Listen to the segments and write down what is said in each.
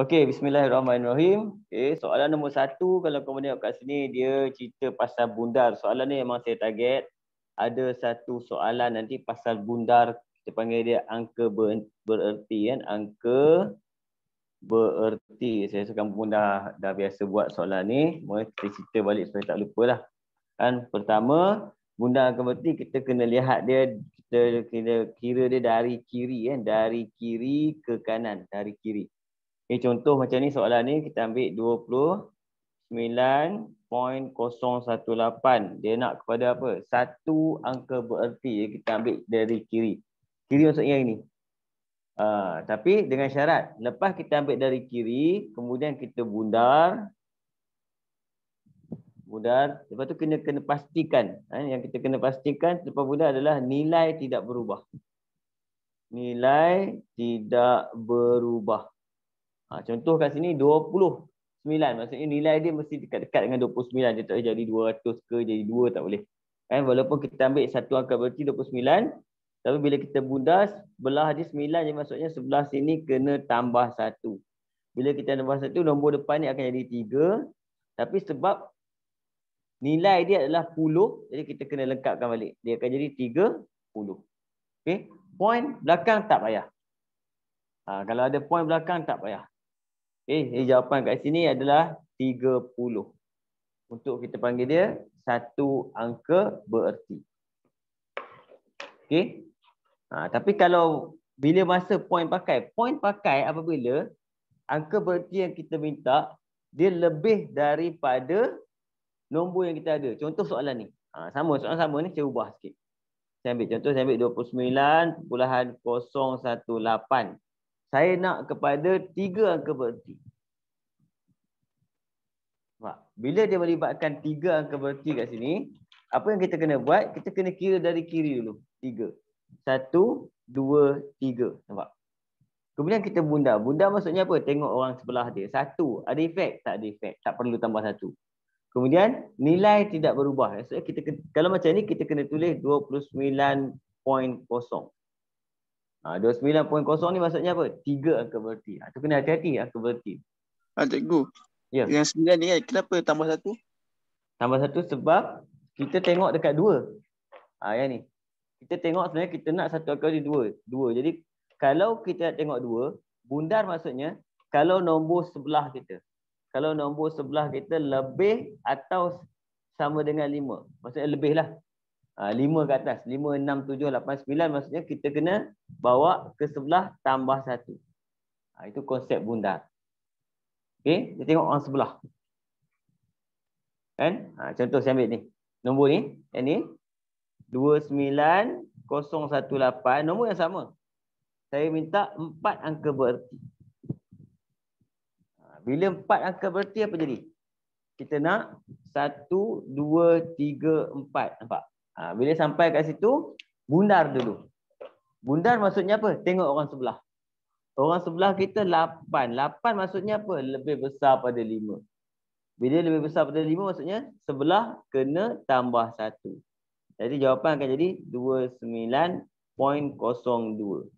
Okey, bismillahirrahmanirrahim. Okey, soalan nombor 1 kalau kau tengok kat sini dia cerita pasal bundar. Soalan ni memang saya target. Ada satu soalan nanti pasal bundar, kita panggil dia angka bererti kan, angka bererti. Saya rasa kamu pun dah biasa buat soalan ni. Mari kita cerita balik supaya tak lupalah. Kan pertama, bundar angka bererti kita kena lihat dia, kita kena kira dia dari kiri kan, dari kiri ke kanan, dari kiri. Okay, contoh macam ni soalan ni kita ambil 29.018. Dia nak kepada apa? Satu angka bererti. Kita ambil dari kiri. Kiri maksudnya ini. Tapi dengan syarat. Lepas kita ambil dari kiri, kemudian kita bundar. Bundar. Lepas tu kena pastikan. Yang kita kena pastikan lepas bundar adalah nilai tidak berubah. Nilai tidak berubah. Contoh kat sini 29. Maksudnya nilai dia mesti dekat-dekat dengan 29. Dia tak boleh jadi 200 ke jadi 2, tak boleh. Kan walaupun kita ambil satu angka berarti 29, tapi bila kita bundar belah dia 9, jadi maksudnya sebelah sini kena tambah 1. Bila kita tambah 1, nombor depan ni akan jadi 3. Tapi sebab nilai dia adalah 10, jadi kita kena lengkapkan balik. Dia akan jadi 30. Okey. Point belakang tak payah. Kalau ada point belakang tak payah. Okay, jawapan kat sini adalah 30. Untuk kita panggil dia satu angka bererti. Okey. Tapi kalau bila masa point pakai apabila angka bererti yang kita minta dia lebih daripada nombor yang kita ada. Contoh soalan ni. Soalan sama ni saya ubah sikit. Saya ambil 29.018. Saya nak kepada 3 angka bererti. Bila dia melibatkan 3 angka bererti kat sini, apa yang kita kena buat? Kita kena kira dari kiri dulu. 3. 1, 2, 3. Nampak? Kemudian kita bundar. Bundar maksudnya apa? Tengok orang sebelah dia. 1. Ada efek? Tak ada efek. Tak perlu tambah 1. Kemudian nilai tidak berubah. Maksudnya kalau macam ni kita kena tulis 29.0. 29.0 ni maksudnya apa? 3 angka bererti. Itu kena hati-hati angka bererti. Cikgu. Ya. Yang 9 ni kan, kenapa tambah 1? Tambah 1 sebab kita tengok dekat 2. Yang ni. Kita tengok sebenarnya kita nak satu angka di 2. Jadi kalau kita nak tengok 2, bundar maksudnya kalau nombor sebelah kita. Kalau nombor sebelah kita lebih atau sama dengan 5. Maksudnya lebih lah. 5 ke atas. 5, 6, 7, 8, 9. Maksudnya kita kena bawa ke sebelah tambah 1. Itu konsep bundar. Okey, kita tengok orang sebelah. Kan? Contoh saya ambil ni. Nombor ni. Yang ni. 29018. Nombor yang sama. Saya minta 4 angka bererti. Bila 4 angka bererti apa jadi? Kita nak 1, 2, 3, 4. Nampak? Bila sampai kat situ, bundar dulu. Bundar maksudnya apa? Tengok orang sebelah. Orang sebelah kita 8. 8 maksudnya apa? Lebih besar pada 5. Bila lebih besar pada 5 maksudnya sebelah kena tambah 1. Jadi jawapan akan jadi 29.02.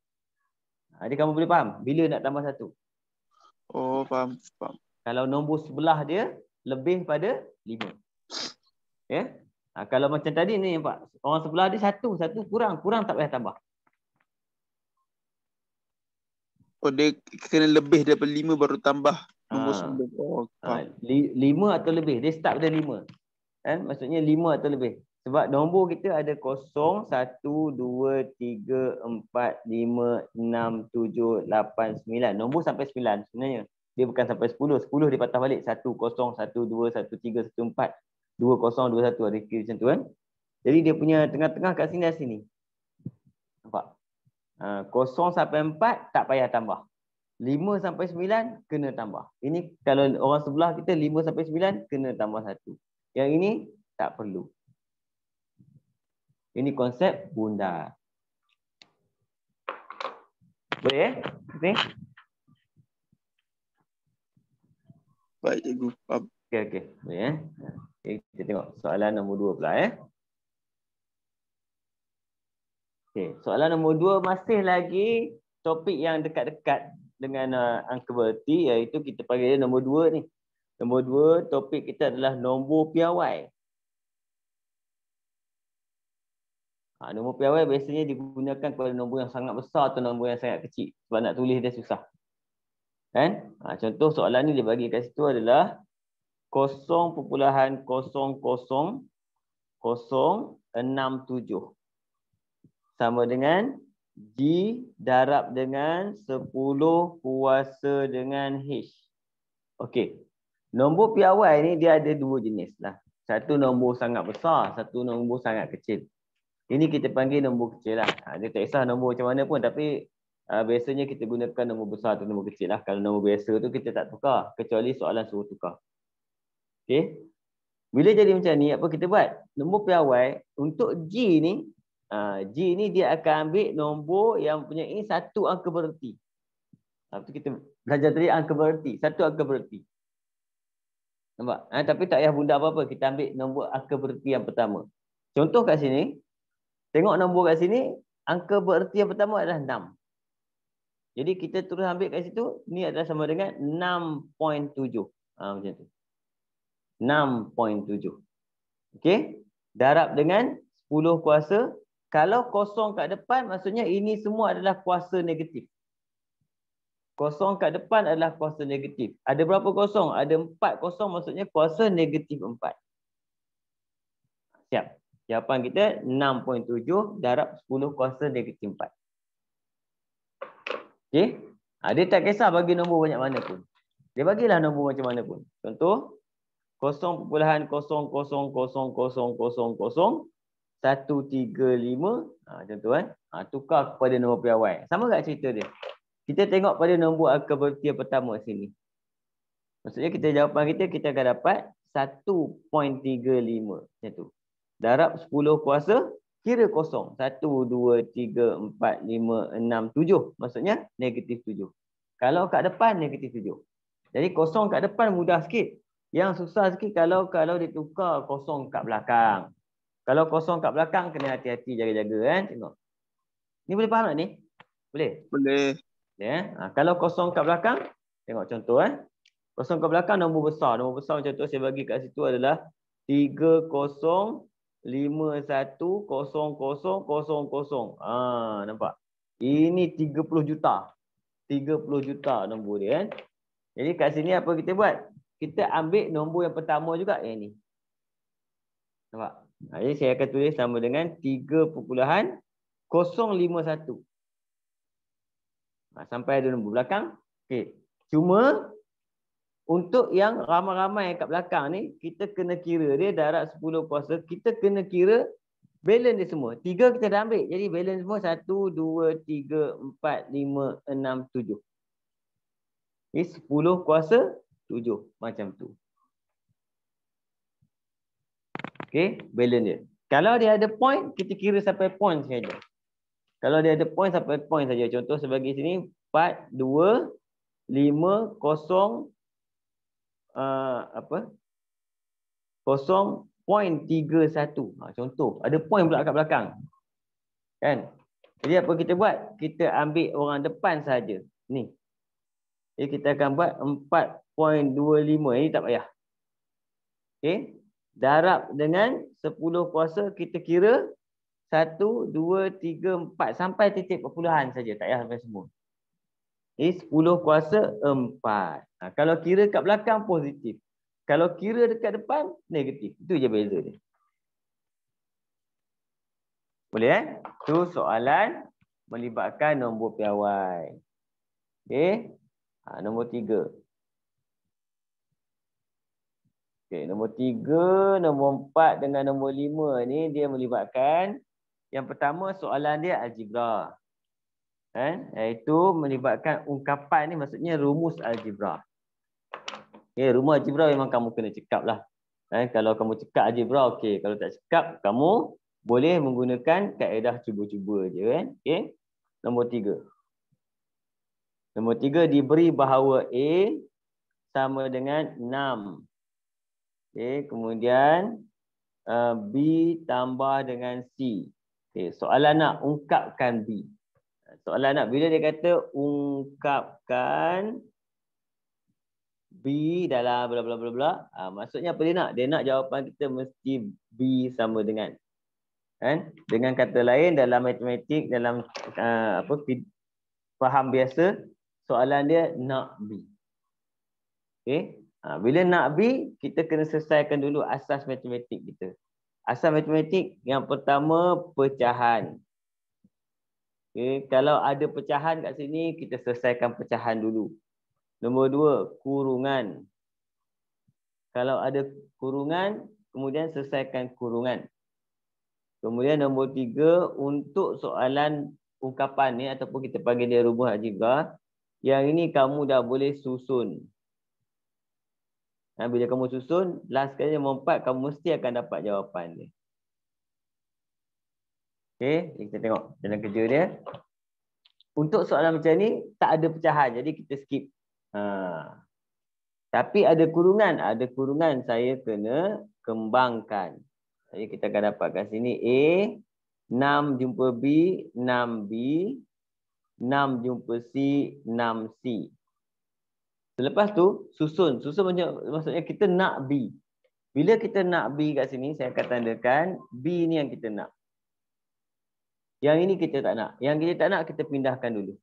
Jadi kamu boleh faham bila nak tambah 1? Oh, faham. Kalau nombor sebelah dia lebih pada 5. Ya? Kalau macam tadi ni nampak, orang sebelah dia 1 kurang tak payah tambah. Oh, dia kena lebih daripada 5 baru tambah nombor 9. Oh, 5 atau lebih. Dia start pada 5. Kan? Maksudnya 5 atau lebih. Sebab nombor kita ada 0, 1, 2, 3, 4, 5, 6, 7, 8, 9. Nombor sampai 9 sebenarnya. Dia bukan sampai 10. 10 dia patah balik. 1, 0, 1, 2, 1, 3, 1, 4. 2, 0, 2, 1. Ada kira macam tu kan. Jadi dia punya tengah-tengah kat sini dan sini. Nampak? 0 sampai 4 tak payah tambah. 5 sampai 9 kena tambah. Ini kalau orang sebelah kita 5 sampai 9 kena tambah 1. Yang ini tak perlu. Ini konsep bundar. Boleh Okay. Baik, cikgu. Faham. Okey. Boleh Okay, kita tengok soalan nombor 2 pula Okey, soalan nombor 2 masih lagi topik yang dekat-dekat dengan angka berarti, iaitu kita panggil dia nombor 2 ni. Nombor 2, topik kita adalah nombor piawai. Nombor piawai biasanya digunakan kepada nombor yang sangat besar atau nombor yang sangat kecil. Sebab nak tulis dia susah. Kan? Contoh soalan ni dia bagi kat situ adalah 0.00067 sama dengan G darab dengan 10 kuasa dengan H. Okey. Nombor piawai ni dia ada dua jenis lah. Satu nombor sangat besar, satu nombor sangat kecil. Ini kita panggil nombor kecil lah. Dia tak kisah nombor macam mana pun, tapi biasanya kita gunakan nombor besar atau nombor kecil lah. Kalau nombor biasa tu kita tak tukar, kecuali soalan suruh tukar. Okey. Bila jadi macam ni, apa kita buat? Nombor piawai untuk G ni, G ni dia akan ambil nombor yang mempunyai satu angka bererti. Kita belajar tadi angka bererti, satu angka bererti. Nampak? Tapi tak payah bunda apa-apa, kita ambil nombor angka bererti yang pertama. Contoh kat sini, tengok nombor kat sini, angka bererti yang pertama adalah 6. Jadi kita terus ambil kat situ, ni adalah sama dengan 6.7. Macam tu. 6.7. Okey? Darab dengan 10 kuasa. Kalau kosong kat depan, maksudnya ini semua adalah kuasa negatif. Kosong kat depan adalah kuasa negatif. Ada berapa kosong? Ada 4 kosong, maksudnya kuasa negatif 4. Siap. Jawapan kita 6.7 darab 10 kuasa negatif 4. Okey? Dia tak kisah bagi nombor banyak mana pun. Dia bagilah nombor macam mana pun. Contoh, 0.000000135. Macam tu kan. Tukar kepada nombor piawai. Sama tak cerita dia? Kita tengok pada nombor angka bererti yang pertama sini. Maksudnya jawapan kita akan dapat 1.35. Macam tu. Darab 10 kuasa, kira kosong. 1, 2, 3, 4, 5, 6, 7. Maksudnya negatif 7. Kalau kat depan, negatif 7. Jadi kosong kat depan mudah sikit. Yang susah sikit kalau ditukar kosong kat belakang. Kalau kosong kat belakang, kena hati-hati, jaga-jaga kan. Tengok. Ni boleh faham tak ni? Boleh? Boleh. Kalau kosong kat belakang, tengok contoh. Kosong kat belakang nombor besar. Nombor besar macam tu saya bagi kat situ adalah 30510000. Nampak? Ini 30 juta. 30 juta nombor dia kan. Jadi kat sini apa kita buat? Kita ambil nombor yang pertama juga yang ni. Nampak? Jadi saya akan tulis sama dengan 3.051. Sampai ada nombor belakang. Okey. Cuma untuk yang ramai-ramai kat belakang ni, kita kena kira dia darab 10 kuasa. Kita kena kira balance dia semua. 3 kita dah ambil. Jadi balance semua 1, 2, 3, 4, 5, 6, 7. Ini 10 kuasa 7. Macam tu. Okey, balance dia. Kalau dia ada point, kita kira sampai point saja. Kalau dia ada point, sampai point saja. Contoh sebagai sini 4, 2, 5, 0, 0.31. Contoh, ada point pula kat belakang. Kan? Jadi apa kita buat? Kita ambil orang depan saja. Ni. Jadi kita akan buat 4.25. Ini tak payah. Okey. Darab dengan 10 kuasa, kita kira 1, 2, 3, 4. Sampai titik perpuluhan saja. Tak payah sampai semua. Ini 10 kuasa 4. Kalau kira kat belakang, positif. Kalau kira dekat depan, negatif. Itu je beza dia. Boleh Itu soalan melibatkan nombor piawai. Okey. Nombor 3. Okey, nombor 3, nombor 4 dengan nombor 5 ni dia melibatkan, yang pertama soalan dia algebra. Iaitu melibatkan ungkapan ni, maksudnya rumus algebra. Okay, rumus algebra memang kamu kena cekap lah. Kalau kamu cekap algebra, okey. Kalau tak cekap, kamu boleh menggunakan kaedah cuba-cuba je kan. Okey. Nombor 3. Nombor 3 diberi bahawa A sama dengan 6. Okey, kemudian B tambah dengan C. Okey, soalan nak ungkapkan B. Soalan nak bila dia kata ungkapkan B dalam bla bla bla bla. Maksudnya apa dia nak? Dia nak jawapan kita mesti B sama dengan. Kan? Dengan kata lain dalam matematik, dalam faham biasa, soalan dia nak B. Okey. Bila nak B, kita kena selesaikan dulu asas matematik kita. Asas matematik yang pertama pecahan. Okay. Kalau ada pecahan kat sini, kita selesaikan pecahan dulu. Nombor 2, kurungan. Kalau ada kurungan, kemudian selesaikan kurungan. Kemudian nombor 3, untuk soalan ungkapan ni ataupun kita panggil dia rumus algebra, yang ini kamu dah boleh susun. Bila kamu susun, last kali nombor 4, kamu mesti akan dapat jawapan dia. Okey, kita tengok dalam kerja dia. Untuk soalan macam ni, tak ada pecahan. Jadi kita skip. Tapi ada kurungan. Ada kurungan, saya kena kembangkan. Jadi kita akan dapatkan sini A, 6 jumpa B, 6B, 6 jumpa C, 6C. Selepas tu, susun. Susun maksudnya kita nak B. Bila kita nak B kat sini, saya akan tandakan B ni yang kita nak. Yang ini kita tak nak. Yang kita tak nak, kita pindahkan dulu.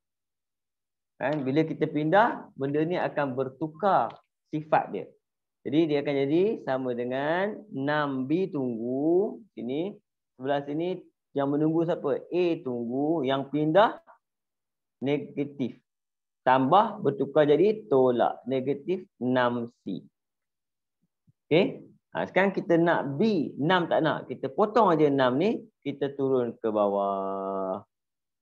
Kan? Bila kita pindah, benda ni akan bertukar sifat dia. Jadi dia akan jadi sama dengan 6B tunggu. Sini. Sebelah sini yang menunggu siapa? A tunggu. Yang pindah negatif. Tambah bertukar jadi tolak. Negatif 6C. Okey. Sekarang kita nak B. 6 tak nak. Kita potong aja 6 ni. Kita turun ke bawah.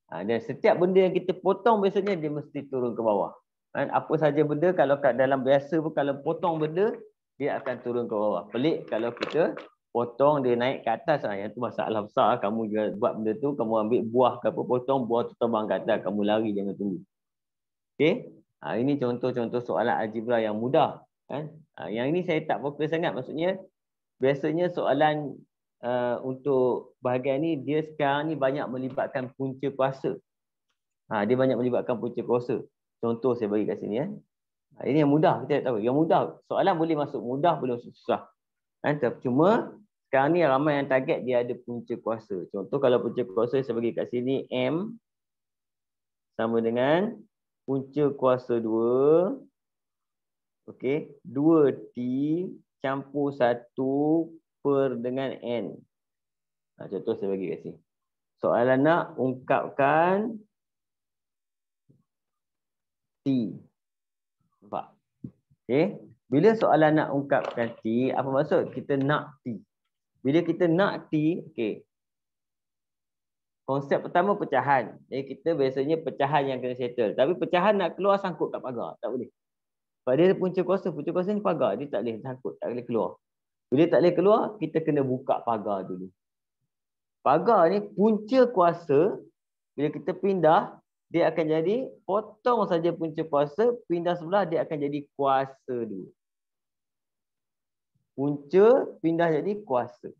Dan setiap benda yang kita potong biasanya dia mesti turun ke bawah. Apa saja benda, kalau kat dalam biasa pun kalau potong benda, dia akan turun ke bawah. Pelik kalau kita potong dia naik ke atas. Yang tu masalah besar. Kamu juga buat benda tu, kamu ambil buah ke apa, potong, buah tu terbang ke atas. Kamu lari, jangan tunggu. Okey. Ini contoh-contoh soalan algebra yang mudah. Yang ini saya tak fokus sangat. Maksudnya, biasanya soalan untuk bahagian ni, dia sekarang ni banyak melibatkan punca kuasa. Dia banyak melibatkan punca kuasa. Contoh saya bagi kat sini. Ini yang mudah, kita tak tahu. Yang mudah, soalan boleh masuk mudah, boleh masuk susah. Cuma sekarang ni ramai yang target dia ada punca kuasa. Contoh kalau punca kuasa saya bagi kat sini, M sama dengan punca kuasa 2. Okey, 2T campur 1 per dengan N. Contoh saya bagi kat sini. Soalan nak ungkapkan T. Nampak? Okey. Bila soalan nak ungkapkan T, apa maksud? Kita nak T. Bila kita nak T, okey. Konsep pertama pecahan. Jadi kita biasanya pecahan yang kena settle. Tapi pecahan nak keluar sangkut kat pagar. Tak boleh. Sebab dia punca kuasa ni pagar. Dia tak boleh sangkut, tak boleh keluar. Bila tak boleh keluar, kita kena buka pagar dulu. Pagar ni punca kuasa, bila kita pindah, dia akan jadi, potong saja punca kuasa, pindah sebelah, dia akan jadi kuasa dulu. Punca pindah jadi kuasa.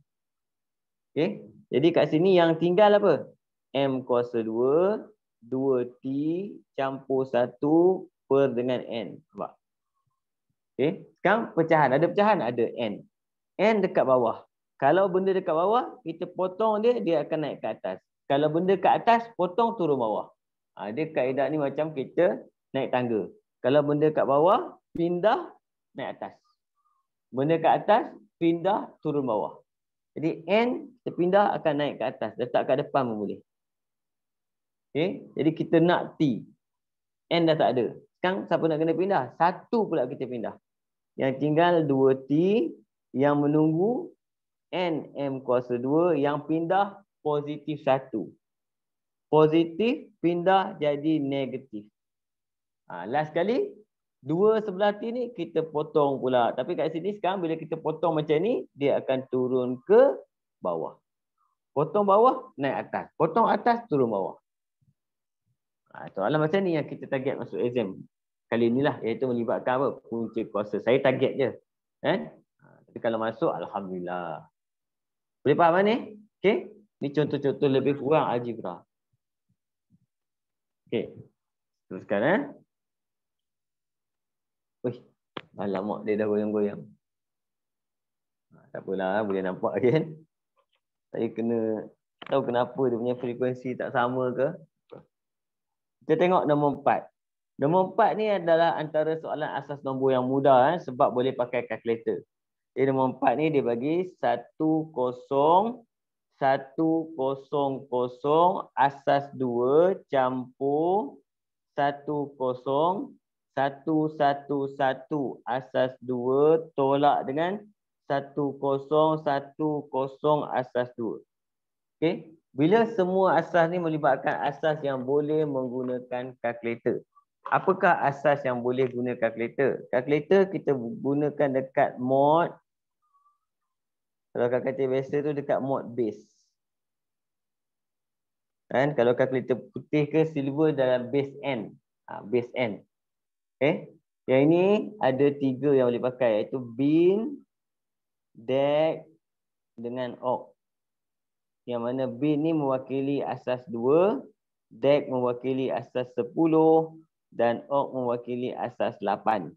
Okay. Jadi kat sini yang tinggal apa? M kuasa 2, 2T campur 1 per dengan N. Nampak? Okay. Sekarang pecahan. Ada pecahan? Ada N. N dekat bawah. Kalau benda dekat bawah, kita potong dia, dia akan naik ke atas. Kalau benda kat atas, potong turun bawah. Dia kaedah ni macam kita naik tangga. Kalau benda kat bawah, pindah, naik atas. Benda kat atas, pindah, turun bawah. Jadi N, kita pindah akan naik ke atas. Letak kat depan pun boleh. Okay? Jadi kita nak T. N dah tak ada. Sekarang siapa nak kena pindah? 1 pula kita pindah. Yang tinggal 2T, yang menunggu N M kuasa 2, yang pindah positif 1. Positif pindah jadi negatif. Last kali, 2 sebelah T ni kita potong pula. Tapi kat sini sekarang bila kita potong macam ni, dia akan turun ke bawah. Potong bawah, naik atas. Potong atas, turun bawah. Soalan macam ni yang kita target masuk exam. Kali inilah, iaitu melibatkan apa? Punca kuasa. Saya target je. Tapi kalau masuk, Alhamdulillah. Boleh faham ni? Okay? Ni contoh-contoh lebih kurang algebra. Okey. Teruskan. Wih, alamak dia dah goyang-goyang. Tak apalah, boleh nampak kan. Saya kena tahu kenapa dia punya frekuensi tak sama ke. Kita tengok nombor 4. Nombor 4 ni adalah antara soalan asas nombor yang mudah sebab boleh pakai kalkulator. Jadi nombor 4 ni dia bagi 10 100 asas 2 campur 10 111 asas 2 tolak dengan 1010 asas 2. Okey, bila semua asas ni melibatkan asas yang boleh menggunakan kalkulator. Apakah asas yang boleh guna kalkulator? Kalkulator kita gunakan dekat mod. Kalau kalkulator biasa tu dekat mod base. Kan kalau kalkulator putih ke silver dalam base N. Base N. Okey. Yang ini ada 3 yang boleh pakai iaitu bin, dec dengan oc. Yang mana bin ni mewakili asas 2, dec mewakili asas 10 dan oc mewakili asas 8.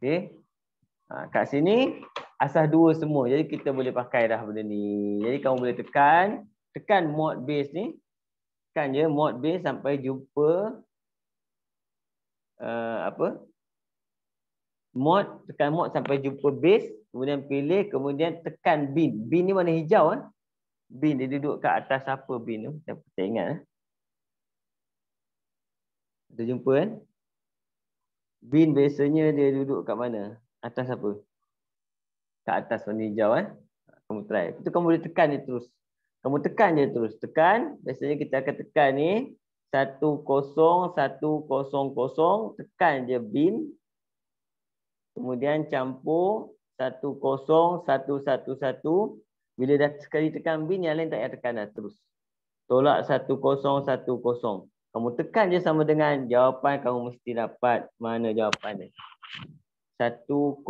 Okey. Kat sini asas 2 semua. Jadi kita boleh pakai dah benda ni. Jadi kamu boleh tekan mod base ni. Tekan je mod base sampai jumpa tekan mod sampai jumpa base, kemudian pilih, kemudian tekan bin. Bin ni warna hijau Bin dia duduk kat atas apa bin tu? Saya ingat Ada jumpa kan? Bin biasanya dia duduk kat mana? Atas apa? Kat atas warna hijau Kamu try. Itu kamu boleh tekan dia terus. Kamu tekan je terus. Tekan. Biasanya kita akan tekan ni 10100. Tekan je bin. Kemudian campur 10111. Bila dah sekali tekan bin, yang lain tak payah tekan dah terus. Tolak 1010. Kamu tekan je sama dengan jawapan, kamu mesti dapat mana jawapan dia. 100001.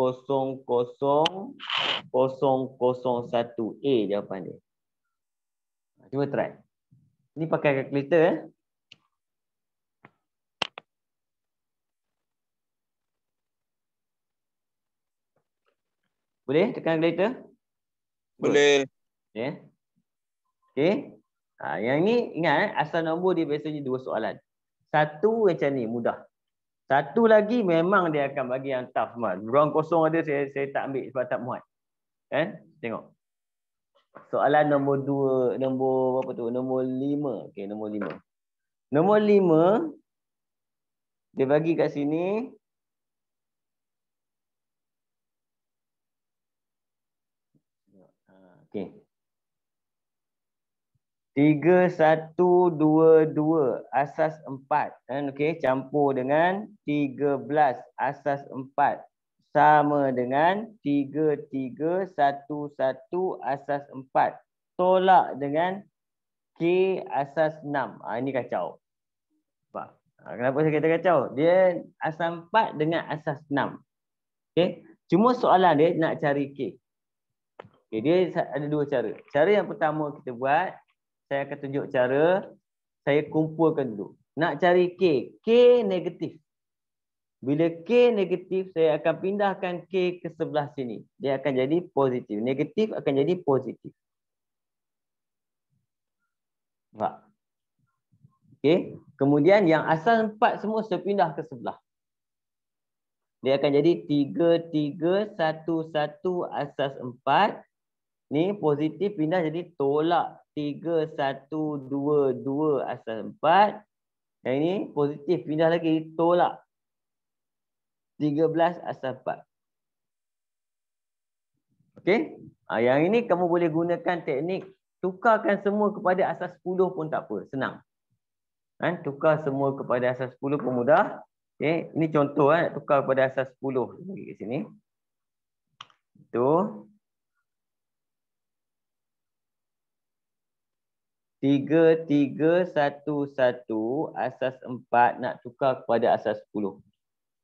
A jawapan dia. Cuba try. Ni pakai kalkulator Boleh tekan kalkulator? Boleh. Ya. Okey. Yang ni ingat asal nombor dia biasanya 2 soalan. Satu macam ni mudah. Satu lagi memang dia akan bagi yang tough mat. Ruang kosong ada saya tak ambil sebab tak muat. Kan? Tengok. Soalan nombor 2, nombor berapa tu? Nombor 5. Okey, nombor 5. Nombor 5 dia bagi kat sini okey. 3122 asas 4 kan, okey, campur dengan 13 asas 4 sama dengan 3311 asas 4 tolak dengan K asas 6. Ini kacau. Nampak? Kenapa saya kata kacau? Dia asas 4 dengan asas 6. Okey, cuma soalan dia nak cari K. Okey, dia ada 2 cara. Cara yang pertama kita buat, saya akan tunjuk cara saya kumpulkan dulu. Nak cari K. K negatif. Bila K negatif, saya akan pindahkan K ke sebelah sini. Dia akan jadi positif. Negatif akan jadi positif. Nampak? Okey. Kemudian yang asal 4 semua saya pindah ke sebelah. Dia akan jadi 3311 asas 4. Ni positif pindah jadi tolak 3122 asas 4. Yang ini positif pindah lagi tolak 13 asas 4. Okey. Yang ini kamu boleh gunakan teknik tukarkan semua kepada asas 10 pun tak apa. Senang. Tukar semua kepada asas 10 pun mudah. Okey. Ini contoh tukar kepada asas 10. Bagi kat sini. Itu. 3311 asas 4 nak tukar kepada asas 10.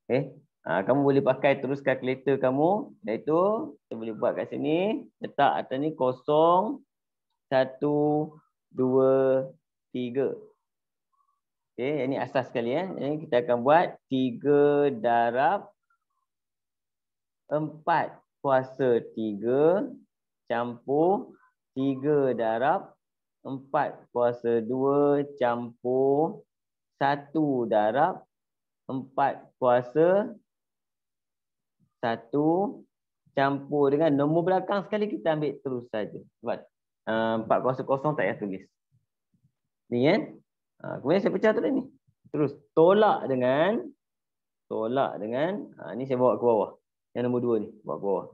Okey. Kamu boleh pakai terus kalkulator kamu. Iaitu kita boleh buat kat sini. Letak atas ni 0, 1, 2, 3. Okey, ini asas sekali ya. Ini kita akan buat 3 darab 4 kuasa 3 campur 3 darab 4 kuasa 2 campur 1 darab 4 kuasa 1 campur dengan nombor belakang sekali kita ambil terus saja. Sebab 4 kuasa kosong tak payah tulis. Ni kan? Kemudian saya pecah tadi ni. Terus tolak dengan ni saya bawa ke bawah. Yang nombor 2 ni bawa ke bawah.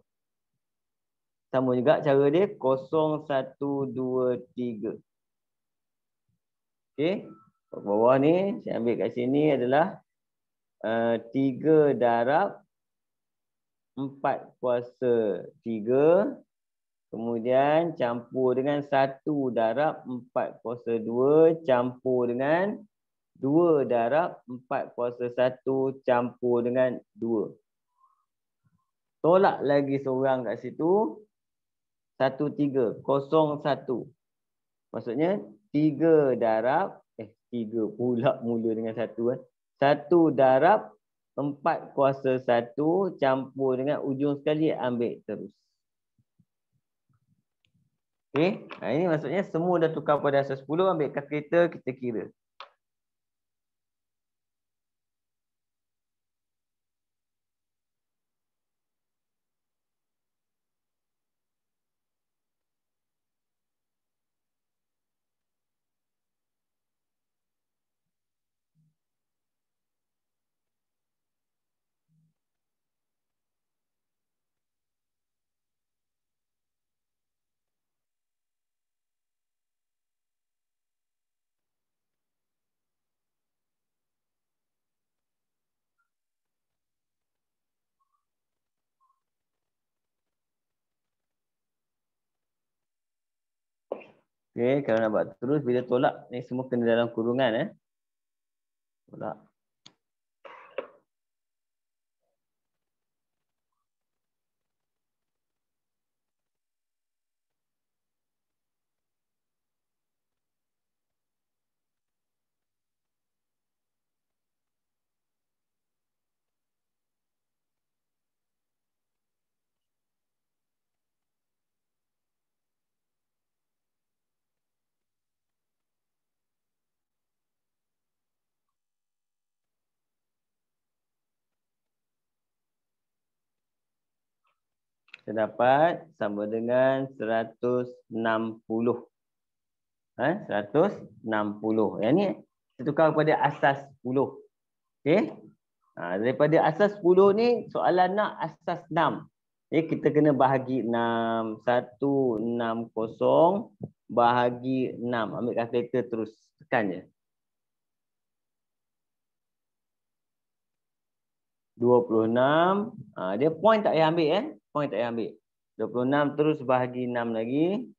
Sama juga cara dia 0, 1, 2, 3. Okey. Ke bawah ni saya ambil kat sini adalah 3 darab 4 kuasa 3. Kemudian campur dengan 1 darab 4 kuasa 2 campur dengan 2 darab 4 kuasa 1 campur dengan 2. Tolak lagi seorang kat situ. 1, 3, 0, 1. Maksudnya 3 darab 3 pula mula dengan 1 kan. 1 darab 4 kuasa 1 campur dengan ujung sekali ambil terus. Okey, ini maksudnya semua dah tukar pada asas 10, ambil kalkulator kita kira. Okey, kalau nak buat terus bila tolak ni semua kena dalam kurungan Tolak. Kita dapat sama dengan 160. 160. Yang ni kita tukar kepada asas 10. Okey. Daripada asas 10 ni soalan nak asas 6. Jadi kita kena bahagi 6. 160 bahagi 6. Ambil kalkulator terus tekan je. 26. Dia point tak payah ambil Point tak payah ambil. 26 terus bahagi 6 lagi.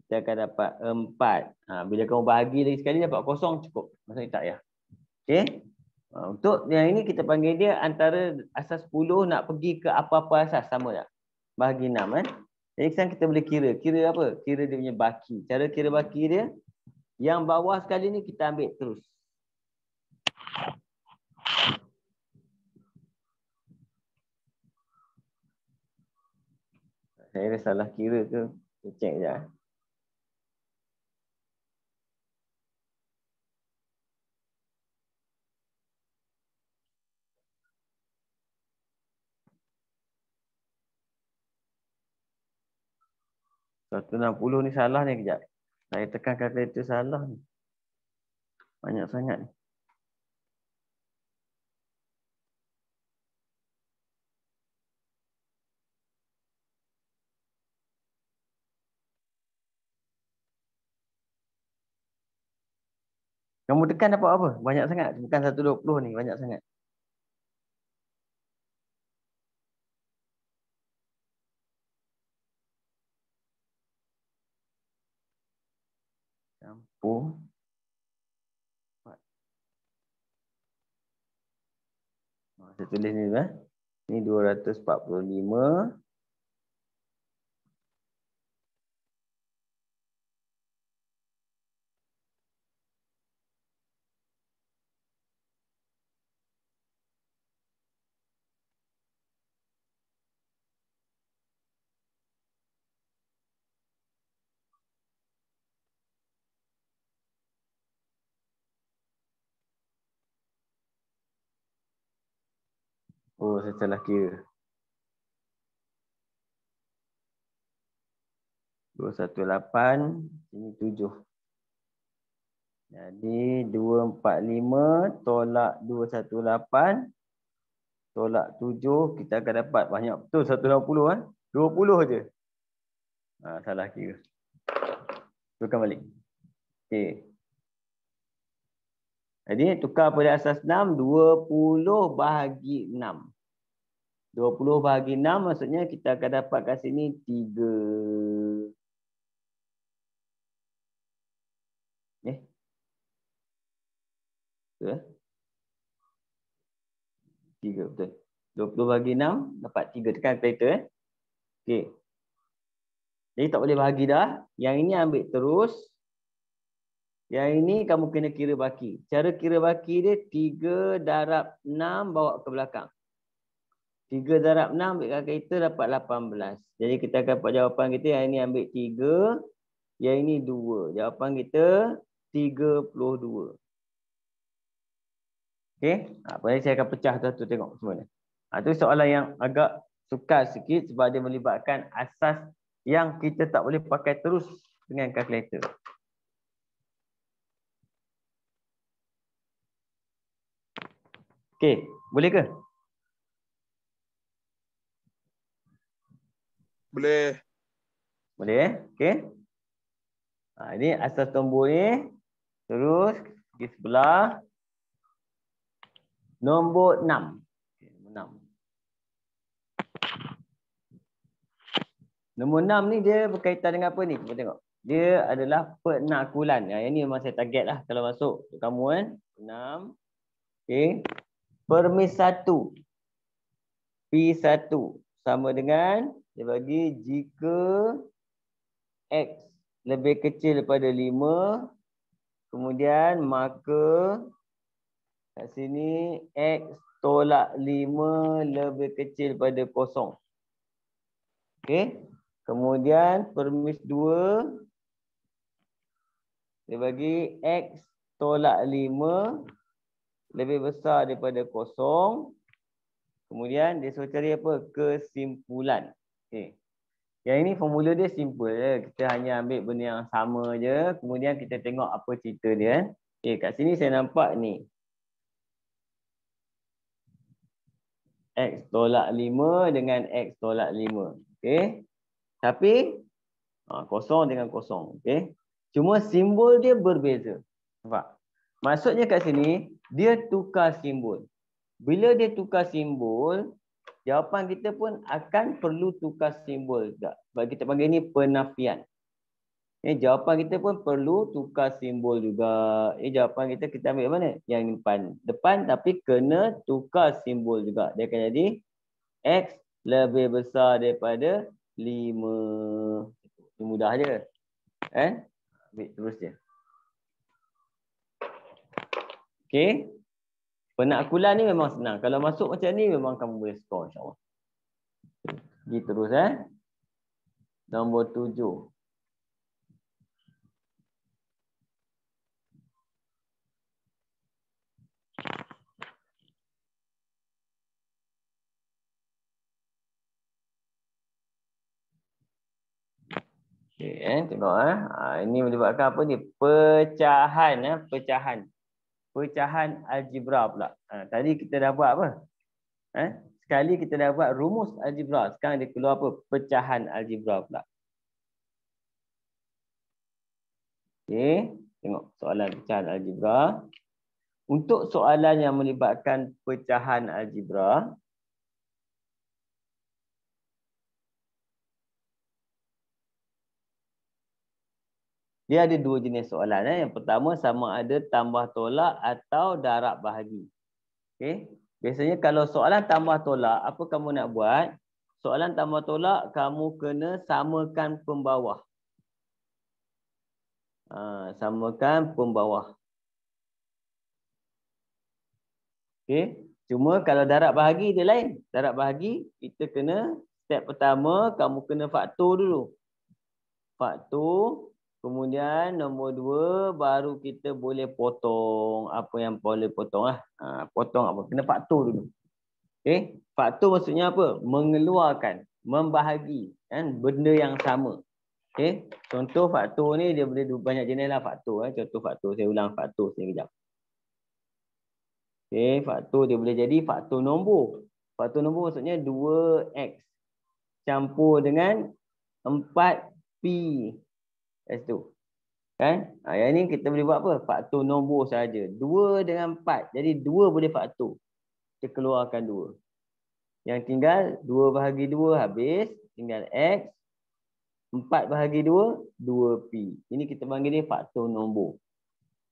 Kita akan dapat 4. Bila kamu bahagi lagi sekali dapat kosong cukup. Maksudnya tak payah. Okey. Untuk yang ini kita panggil dia antara asas 10 nak pergi ke apa-apa asas sama tak? Bahagi 6 Jadi sekarang kita boleh kira. Kira apa? Kira dia punya baki. Cara kira baki dia, yang bawah sekali ni kita ambil terus. Saya dah salah kira ke? Kita check sekejap. Satu 60 ni salah ni kejap. Saya tekan kalkulator salah ni. Banyak sangat ni. Kamu tekan dapat apa? Banyak sangat. Bukan 120 ni. Banyak sangat. Campur. Saya tulis ni Ni 245. Oh, saya salah kira. 218, sini 7. Jadi 245 tolak 218 tolak 7, kita akan dapat banyak betul 160 kan? 20 je. Salah kira. Tukar balik. Okey. Jadi tukar pada asas 6, 20 bahagi 6. 20 bahagi 6 maksudnya kita akan dapat kat sini 3. Betul? 3 betul. 20 bahagi 6 dapat 3. Tekan kalkulator. Okey. Jadi tak boleh bahagi dah. Yang ini ambil terus. Yang ini kamu kena kira baki. Cara kira baki dia 3 darab 6 bawa ke belakang. 3 darab 6 ambil kalkulator dapat 18. Jadi kita akan dapat jawapan kita. Yang ini ambil 3. Yang ini 2. Jawapan kita 32. Okey. Boleh saya akan pecah satu tengok semua ni. Itu soalan yang agak sukar sikit sebab dia melibatkan asas yang kita tak boleh pakai terus dengan kalkulator. Okey, boleh ke? Boleh. Boleh, okey. Ini asas tombol ni. Terus di sebelah nombor 6. Okay, nombor 6 ni dia berkaitan dengan apa ni? Kita tengok. Dia adalah penakulan. Yang ni memang saya target lah kalau masuk untuk kamu kan. 6. Okey. Permis 1. P1 sama dengan dia bagi jika X lebih kecil daripada 5, kemudian maka kat sini X tolak 5 lebih kecil daripada 0. Okey. Kemudian permis 2 dia bagi X tolak 5 lebih besar daripada 0. Kemudian dia suruh cari apa? Kesimpulan. Okey. Yang ini formula dia simple je. Kita hanya ambil benda yang sama je. Kemudian kita tengok apa cerita dia. Okey, kat sini saya nampak ni. X tolak 5 dengan X tolak 5. Okey. Tapi, kosong dengan kosong. Okey. Cuma simbol dia berbeza. Nampak? Maksudnya kat sini, dia tukar simbol. Bila dia tukar simbol, jawapan kita pun akan perlu tukar simbol juga. Sebab kita panggil ni penafian. Jawapan kita pun perlu tukar simbol juga. Jawapan kita ambil mana? Yang depan. Depan tapi kena tukar simbol juga. Dia akan jadi X lebih besar daripada 5. Mudah je. Ambil terus je. Okey. Penakulan ni memang senang. Kalau masuk macam ni memang kamu boleh score insya-Allah. Pergi terus Nombor 7. Okey, tengok ini melibatkan apa ni? Pecahan pecahan. Pecahan algebra pula. Tadi kita dah buat apa? Sekali kita dah buat rumus algebra. Sekarang dia keluar apa? Pecahan algebra pula. Okey, tengok soalan pecahan algebra. Untuk soalan yang melibatkan pecahan algebra, dia ada dua jenis soalan. Yang pertama sama ada tambah tolak atau darab bahagi. Okey. Biasanya kalau soalan tambah tolak, apa kamu nak buat? Soalan tambah tolak, kamu kena samakan pembawah. Samakan pembawah. Okey. Cuma kalau darab bahagi dia lain. Darab bahagi, kita kena step pertama, kamu kena faktor dulu. Faktor. Kemudian nombor 2 baru kita boleh potong apa yang boleh potong Potong apa? Kena faktor dulu. Okey, faktor maksudnya apa? Mengeluarkan, membahagi kan benda yang sama. Okey, contoh faktor ni dia boleh banyak jenis lah faktor. Contoh faktor, saya ulang faktor sekejap. Okey, faktor dia boleh jadi faktor nombor. Faktor nombor maksudnya 2x campur dengan 4p kat situ. Kan? Yang ni kita boleh buat apa? Faktor nombor saja. 2 dengan 4. Jadi 2 boleh faktor. Kita keluarkan 2. Yang tinggal 2 bahagi 2 habis. Tinggal x. 4 bahagi 2, 2p. Ini kita panggil ni faktor nombor.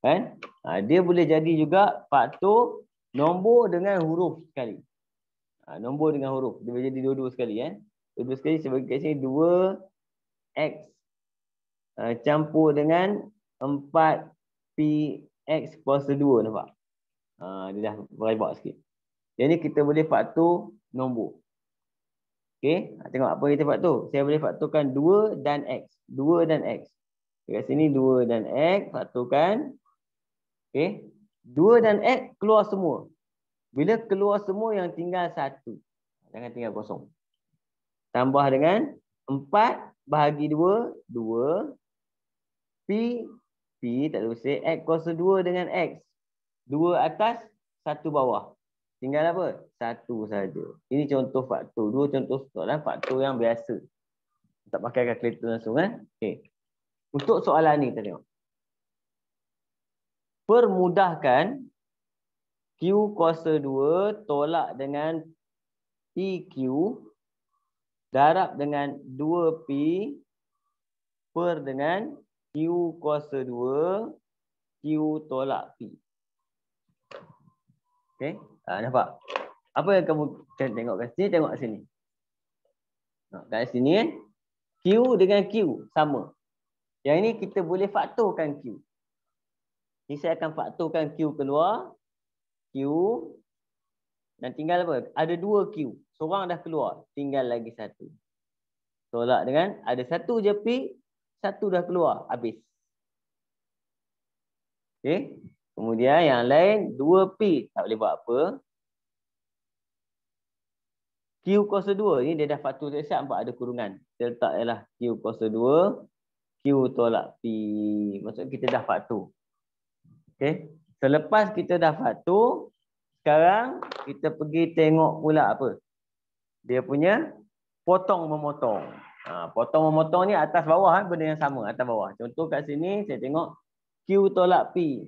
Kan? Dia boleh jadi juga faktor nombor dengan huruf sekali. Nombor dengan huruf. Dia boleh jadi dua-dua sekali. Dua-dua sekali sebagai kat sini 2x campur dengan 4px kuasa 2. Nampak? Dia dah berebak sikit. Yang ni kita boleh faktor nombor. Okey, tengok apa kita faktor. Saya boleh faktorkan 2 dan x. 2 dan x. Dekat sini 2 dan x faktorkan. Okey. 2 dan x keluar semua. Bila keluar semua yang tinggal 1. Jangan tinggal kosong. Tambah dengan 4 bahagi 2, 2. P tak ada usik. X kuasa 2 dengan x. 2 atas, 1 bawah. Tinggal apa? 1 saja. Ini contoh faktor. 2 contoh soalan faktor yang biasa. Tak pakai kalkulator langsung kan? Okey. Untuk soalan ni kita tengok. Permudahkan Q kuasa 2 tolak dengan PQ darab dengan 2P per dengan Q kuasa 2 Q tolak P. Okey, nampak? Apa yang kamu tengok kat sini, tengok kat sini. Kat sini kan, Q dengan Q sama. Yang ini kita boleh faktorkan Q. Ini saya akan faktorkan Q keluar. Q. Dan tinggal apa? Ada 2 Q. Seorang dah keluar. Tinggal lagi 1. Tolak dengan ada 1 je P. 1 dah keluar. Habis. Okey. Kemudian yang lain 2P. Tak boleh buat apa. Q kuasa 2. Ini dia dah faktor siap nampak ada kurungan. Kita letak ialah Q kuasa 2. Q tolak P. Maksud kita dah faktor. Okey. Selepas kita dah faktor. Sekarang kita pergi tengok pula apa. Dia punya potong memotong. Potong memotong ni atas bawah benda yang sama. Atas bawah. Contoh kat sini saya tengok Q tolak P.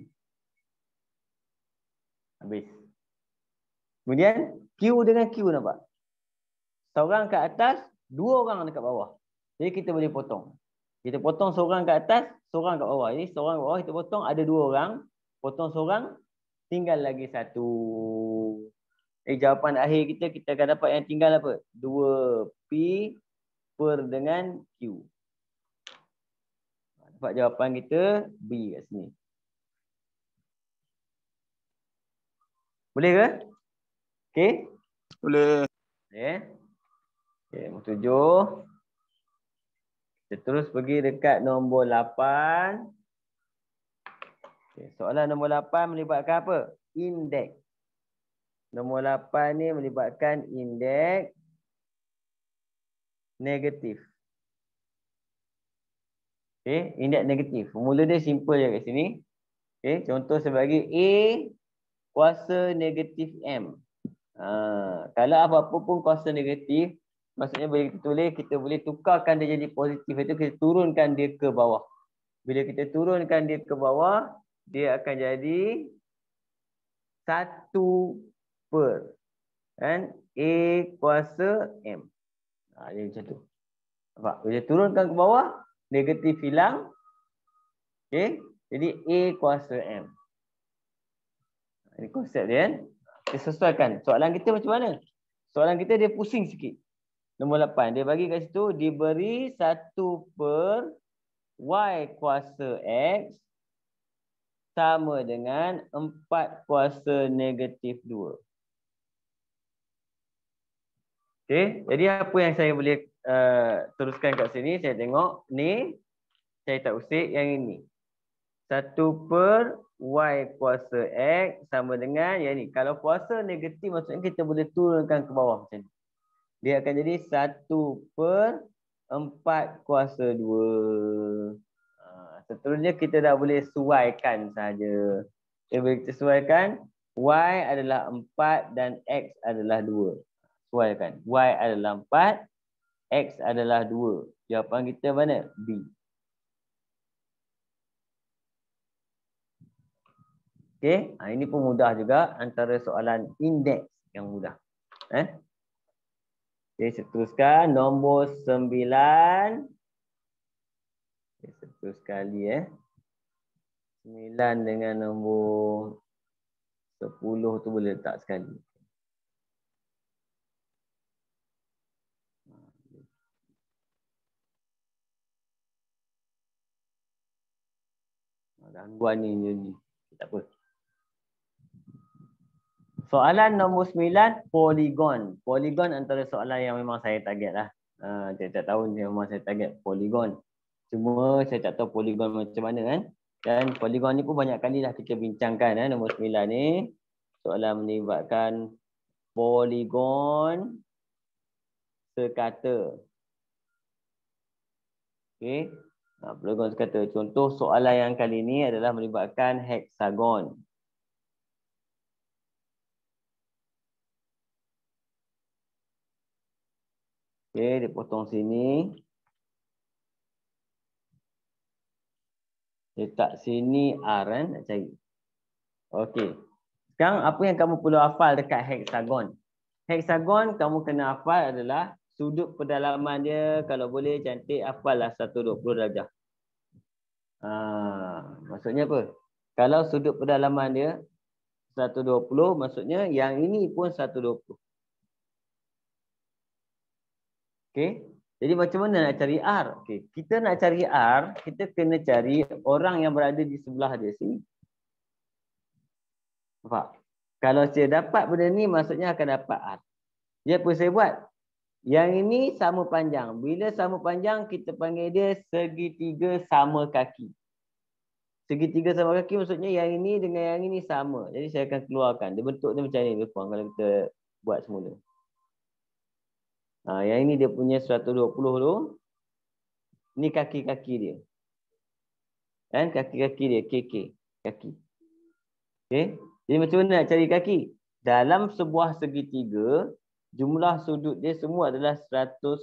Habis. Kemudian Q dengan Q nampak. Seorang kat atas, 2 orang dekat bawah. Jadi kita boleh potong. Kita potong seorang kat atas, seorang kat bawah. Ini seorang kat bawah kita potong ada 2 orang. Potong seorang, tinggal lagi 1. Jawapan akhir kita akan dapat yang tinggal apa? 2P per dengan Q. Dapat jawapan kita B kat sini. Boleh ke? Okey? Boleh. Okey, nombor 7. Kita terus pergi dekat nombor 8. Okay, soalan nombor 8 melibatkan apa? Indeks. Nombor 8 ni melibatkan indeks negatif. Okey, indeks negatif. Formula dia simple je kat sini. Okey, contoh sebagai A kuasa negatif M. Kalau apa-apa pun kuasa negatif, maksudnya boleh kita tulis, kita boleh tukarkan dia jadi positif. Itu kita turunkan dia ke bawah. Bila kita turunkan dia ke bawah, dia akan jadi 1 per kan? A kuasa M. Dia macam tu. Nampak? Bila turunkan ke bawah, negatif hilang. Okey, jadi A kuasa M. Ini konsep dia kan. Kita sesuaikan. Soalan kita macam mana? Soalan kita dia pusing sikit. Nombor 8. Dia bagi kat situ. Diberi 1 per Y kuasa X sama dengan 4 kuasa negatif 2. Okey. Jadi apa yang saya boleh teruskan kat sini. Saya tengok ni. Saya tak usik yang ini. 1 per Y kuasa X sama dengan yang ni. Kalau kuasa negatif maksudnya kita boleh turunkan ke bawah macam ni. Dia akan jadi 1 per 4 kuasa 2. Seterusnya kita dah boleh sesuaikan saja. Boleh kita sesuaikan. Y adalah 4 dan X adalah 2. Sesuaikan. Y adalah 4. X adalah 2. Jawapan kita mana? B. Okey, ini pun mudah juga, antara soalan indeks yang mudah. Okey, saya teruskan nombor 9. Okay, saya terus sekali 9 dengan nombor 10 tu boleh letak sekali. Gangguan ni. Tak apa. Soalan nombor 9, poligon. Poligon antara soalan yang memang saya target lah. Tiap-tiap tahun memang saya target poligon. Cuma saya tak tahu poligon macam mana kan. Dan poligon ni pun banyak kali dah kita bincangkan nombor 9 ni. Soalan melibatkan poligon sekata. Okey. Poligon sekata. Contoh soalan yang kali ni adalah melibatkan heksagon. Okey, dia potong sini. Letak sini R kan, nak cari. Okey. Sekarang apa yang kamu perlu hafal dekat heksagon? Heksagon kamu kena hafal adalah sudut pedalaman dia, kalau boleh cantik hafallah 120 darjah. Maksudnya apa? Kalau sudut pedalaman dia 120, maksudnya yang ini pun 120. Okey. Jadi macam mana nak cari R? Okey, kita nak cari R, kita kena cari orang yang berada di sebelah dia sini. Nampak? Kalau saya dapat benda ni, maksudnya akan dapat R. Jadi apa saya buat? Yang ini sama panjang. Bila sama panjang, kita panggil dia segitiga sama kaki. Segitiga sama kaki maksudnya yang ini dengan yang ini sama. Jadi saya akan keluarkan. Dia bentuk dia macam ni. Kalau kita buat semula. Yang ini dia punya 120 tu. Ni kaki-kaki dia. Kan kaki-kaki dia, KK. Kaki. Okey. Jadi macam mana nak cari kaki? Dalam sebuah segitiga, jumlah sudut dia semua adalah 180.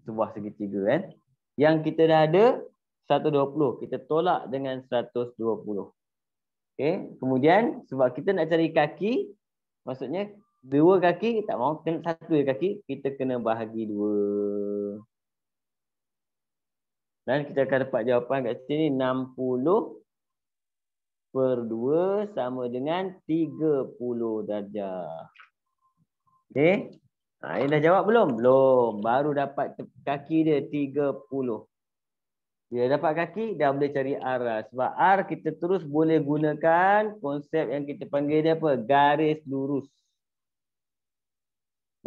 Sebuah segitiga kan. Yang kita dah ada 120. Kita tolak dengan 120. Okey. Kemudian sebab kita nak cari kaki, maksudnya dua kaki, tak mahu kena satu kaki, kita kena bahagi 2. Dan kita akan dapat jawapan kat sini 60 per 2 sama dengan 30 darjah. Okey. Ini dah jawab belum? Belum. Baru dapat kaki dia 30. Bila dapat kaki, dah boleh cari R lah. Sebab R kita terus boleh gunakan konsep yang kita panggil dia apa? Garis lurus.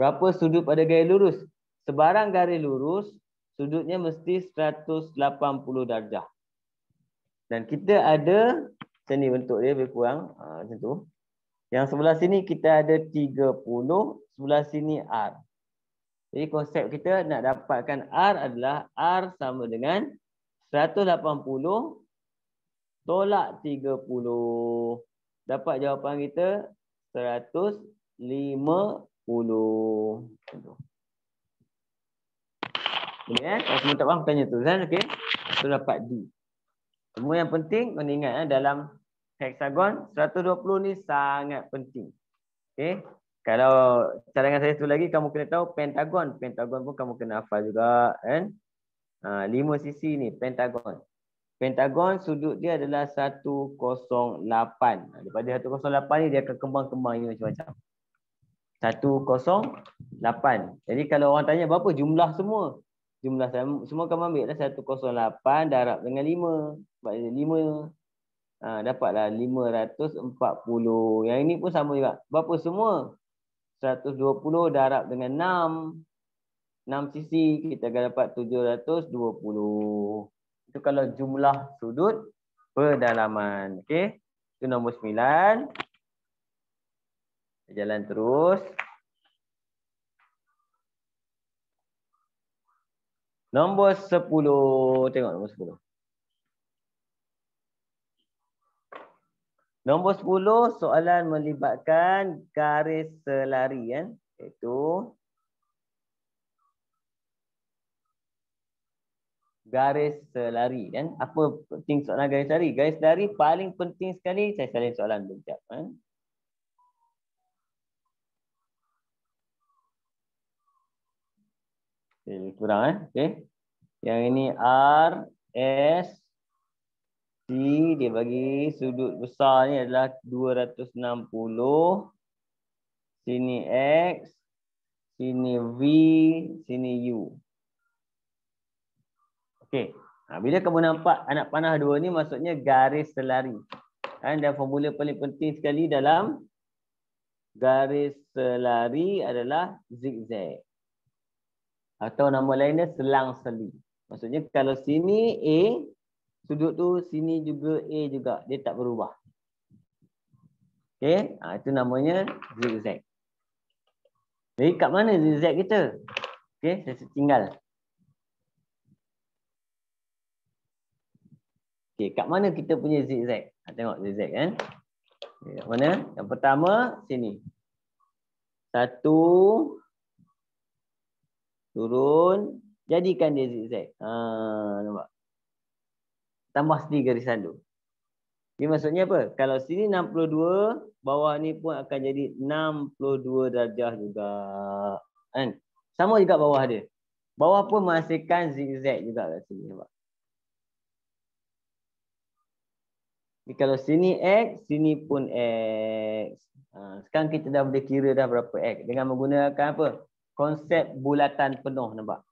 Berapa sudut pada garis lurus? Sebarang garis lurus, sudutnya mesti 180 darjah. Dan kita ada, macam ni bentuk dia lebih kurang, macam tu. Yang sebelah sini kita ada 30, sebelah sini R. Jadi konsep kita nak dapatkan R adalah R sama dengan 180 tolak 30. Dapat jawapan kita 150. Boleh kalau semua tak faham tanya tu kan. Okey. Tu dapat D. Semua yang penting kena ingat dalam heksagon 120 ni sangat penting. Okey. Kalau cadangan saya satu lagi, kamu kena tahu pentagon. Pentagon pun kamu kena hafal juga kan. 5 sisi ni pentagon. Pentagon sudut dia adalah 108. Daripada 108 ni dia akan kembang-kembang ni macam-macam. 108. Jadi kalau orang tanya berapa jumlah semua? Jumlah semua kamu ambil lah 108 darab dengan 5. Sebab dia 5. Dapatlah 540. Yang ini pun sama juga. Berapa semua? 120 darab dengan 6. 6 sisi kita akan dapat 720. Itu kalau jumlah sudut pedalaman. Okey. Itu nombor 9. Jalan terus. Nombor 10. Tengok nombor 10. Nombor 10 soalan melibatkan garis selari kan. Iaitu garis selari kan. Apa penting soalan garis selari? Garis selari paling penting sekali. Saya salin soalan dulu sekejap kan. Okay, kurang okey. Yang ini R S C dia bagi sudut besar ni adalah 260. Sini X, sini V, sini U. Okey. Bila kamu nampak anak panah 2 ni maksudnya garis selari. Dan formula paling penting sekali dalam garis selari adalah zigzag. Atau nama lainnya selang-seli. Maksudnya kalau sini A, sudut tu sini juga A juga. Dia tak berubah. Okey, itu namanya zigzag. Jadi kat mana zigzag kita? Okey, saya tinggal. Okey, kat mana kita punya zigzag? Tengok zigzag kan. Kat mana? Yang pertama sini. 1 turun, jadikan dia zigzag. Nampak? Tambah sedih garisan tu. Ini maksudnya apa? Kalau sini 62, bawah ni pun akan jadi 62 darjah juga. Kan? Sama juga bawah dia. Bawah pun menghasilkan zigzag juga kat sini. Nampak? Jadi kalau sini X, sini pun X. Sekarang kita dah boleh kira dah berapa X. Dengan menggunakan apa? Konsep bulatan penuh. Nampak?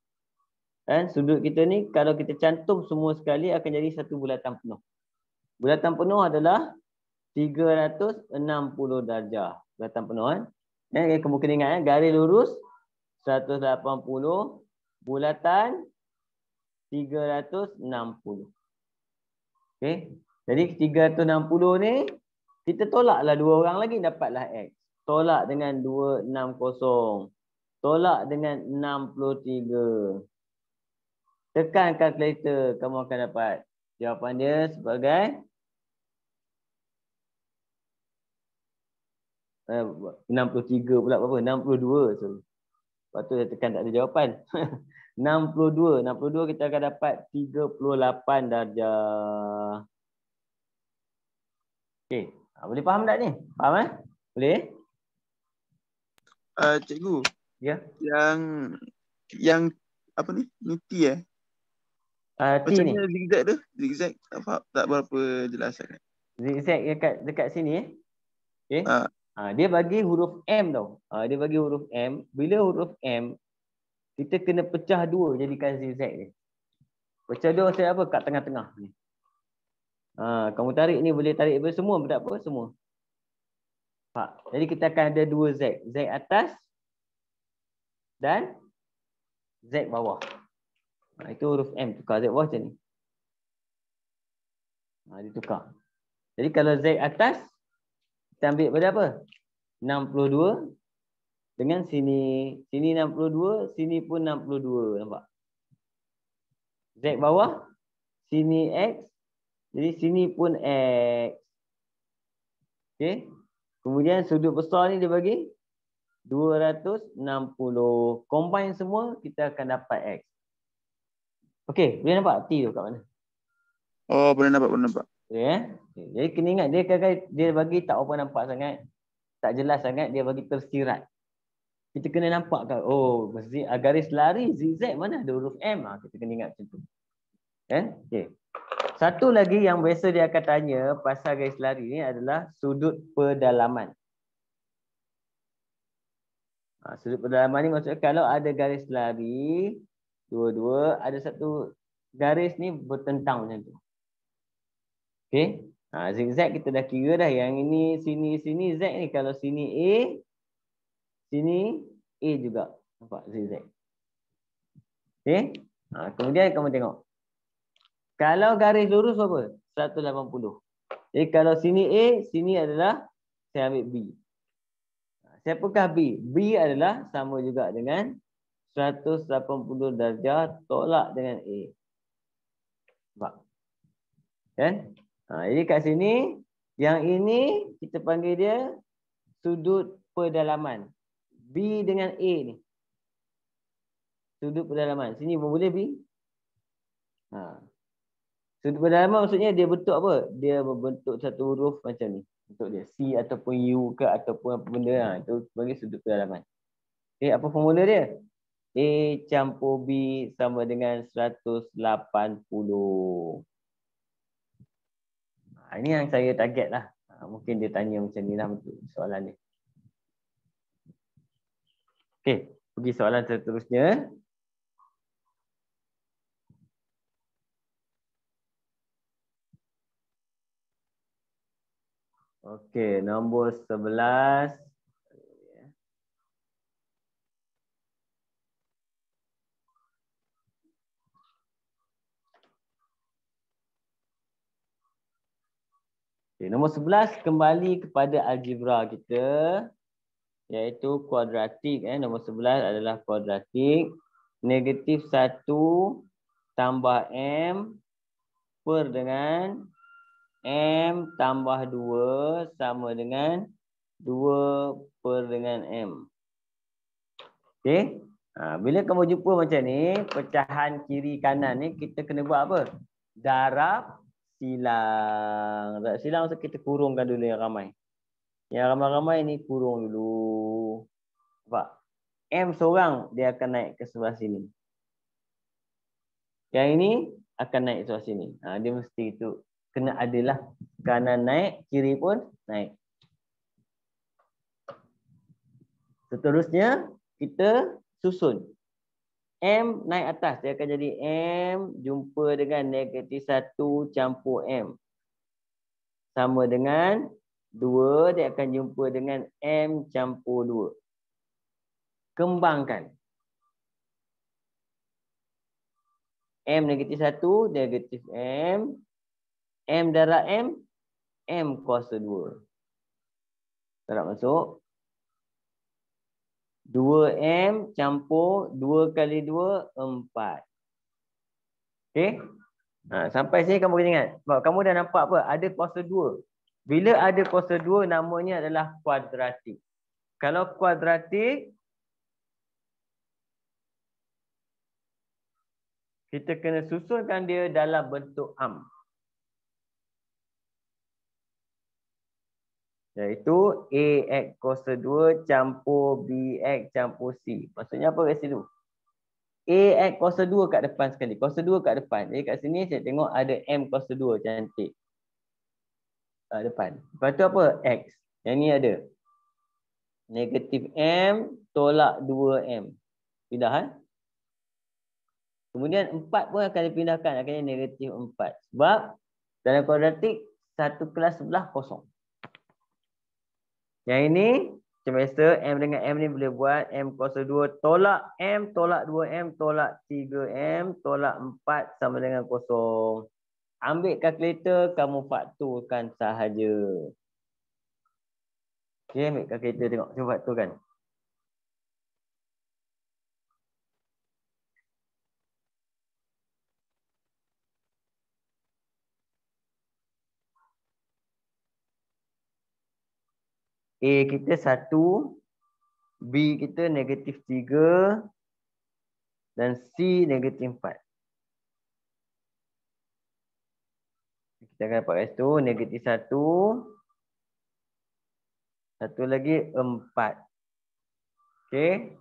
Kan? Sudut kita ni kalau kita cantum semua sekali akan jadi satu bulatan penuh. Bulatan penuh adalah 360 darjah. Bulatan penuh kan. Kamu kena ingat garis lurus 180, bulatan 360. Okey. Jadi 360 ni kita tolaklah 2 orang lagi dapatlah X. Tolak dengan 260. Tolak dengan 63. Tekan kalkulator, kamu akan dapat jawapan dia sebagai 63 pula berapa? 62. Sorry. Lepas tu saya tekan tak ada jawapan. 62. 62 kita akan dapat 38 darjah. Okey. Boleh faham tak ni? Faham Boleh? Cikgu. Ya. Yang apa ni? Ni T macam ni. mana zigzag tu? Zigzag tak faham, tak berapa jelas sangat. Zigzag dekat sini Okey. Dia bagi huruf M tau. Dia bagi huruf M. Bila huruf M, kita kena pecah 2 jadikan zigzag ni. Pecah 2 maksudnya apa? Kat tengah-tengah ni. Kamu tarik ni boleh tarik semua, tak apa semua. Jadi kita akan ada 2 Z. Z atas dan Z bawah. Itu huruf M. Tukar Z bawah macam ni. Ditukar. Jadi kalau Z atas, kita ambil pada apa? 62 dengan sini. Sini 62, sini pun 62. Nampak? Z bawah, sini X. Jadi sini pun X. Okey. Kemudian sudut besar ni dia bagi 260. Combine semua, kita akan dapat X. Okey, boleh nampak T tu kat mana? Oh, boleh nampak. Okay. Jadi kena ingat, dia bagi tak apa nampak sangat. Tak jelas sangat, dia bagi tersirat. Kita kena nampak kan, oh, garis lari, zigzag mana ada huruf M. Kita kena ingat macam tu. Kan? Okey. Satu lagi yang biasa dia akan tanya pasal garis lari ni adalah sudut pedalaman. Sudut pedalaman ni maksudnya kalau ada garis lari dua-dua, ada satu garis ni bertentang macam tu. Okey. Zigzag kita dah kira dah. Yang ini sini Z ni. Kalau sini A, sini A juga. Nampak zigzag. Okey. Kemudian kamu tengok. Kalau garis lurus apa? 180. Jadi kalau sini A, sini adalah saya ambil B. Siapakah B? B adalah sama juga dengan 180 darjah tolak dengan A. Nampak? Kan? Jadi kat sini, yang ini kita panggil dia sudut pedalaman. B dengan A ni. Sudut pedalaman. Sini pun boleh B. Sudut pedalaman maksudnya dia bentuk apa? Dia berbentuk satu huruf macam ni. Untuk dia C ataupun U ke ataupun apa benda. Itu sebagai sudut pedalaman. Okay, apa formula dia? A campur B sama dengan 180. Ini yang saya target lah. Mungkin dia tanya macam ni lah untuk soalan ni. Okey, pergi soalan seterusnya. Okey, nombor 11. Okay, nombor 11 kembali kepada algebra kita, iaitu kuadratik. Nombor 11 adalah kuadratik. Negatif 1 tambah M per dengan M tambah 2 sama dengan 2 per dengan M. Okey. Bila kamu jumpa macam ni, pecahan kiri kanan ni, kita kena buat apa? Darab silang. Darab silang maksud kita kurungkan dulu yang ramai. Yang ramai-ramai ni kurung dulu. Nampak? M seorang dia akan naik ke sebelah sini. Yang ini akan naik sebelah sini. Dia mesti itu kena adalah. Kanan naik, kiri pun naik. Seterusnya, kita susun. M naik atas, dia akan jadi M jumpa dengan negatif 1 campur M. Sama dengan 2, dia akan jumpa dengan M campur 2. Kembangkan. M negatif 1, negatif M. M darab M, M kuasa 2. Darab masuk. 2M campur 2 kali 2, 4. Okey? Sampai sini kamu kena ingat. Kamu dah nampak apa? Ada kuasa 2. Bila ada kuasa 2, namanya adalah kuadratik. Kalau kuadratik, kita kena susunkan dia dalam bentuk am. Iaitu AX kuasa 2 campur BX campur C. Maksudnya apa kat situ? AX kuasa 2 kat depan sekali. Kuasa 2 kat depan. Jadi kat sini saya tengok ada M kuasa 2 cantik. Kat depan. Lepas tu apa? X. Yang ni ada. Negatif M tolak 2M. Pindah. Kemudian 4 pun akan dipindahkan. Akhirnya negatif 4. Sebab dalam kuadratik, satu kelas sebelah kosong. Yang ini, macam biasa, M dengan M ni boleh buat M kuasa 2 tolak M, tolak 2M, tolak 3M, tolak 4 sama dengan kosong. Ambil kalkulator, kamu fakturkan sahaja. Okay, ambil kalkulator tengok. Cuba fakturkan. A kita 1, B kita negatif 3 dan C negatif 4. Kita akan dapat kat situ negatif 1. Satu lagi 4. Okey.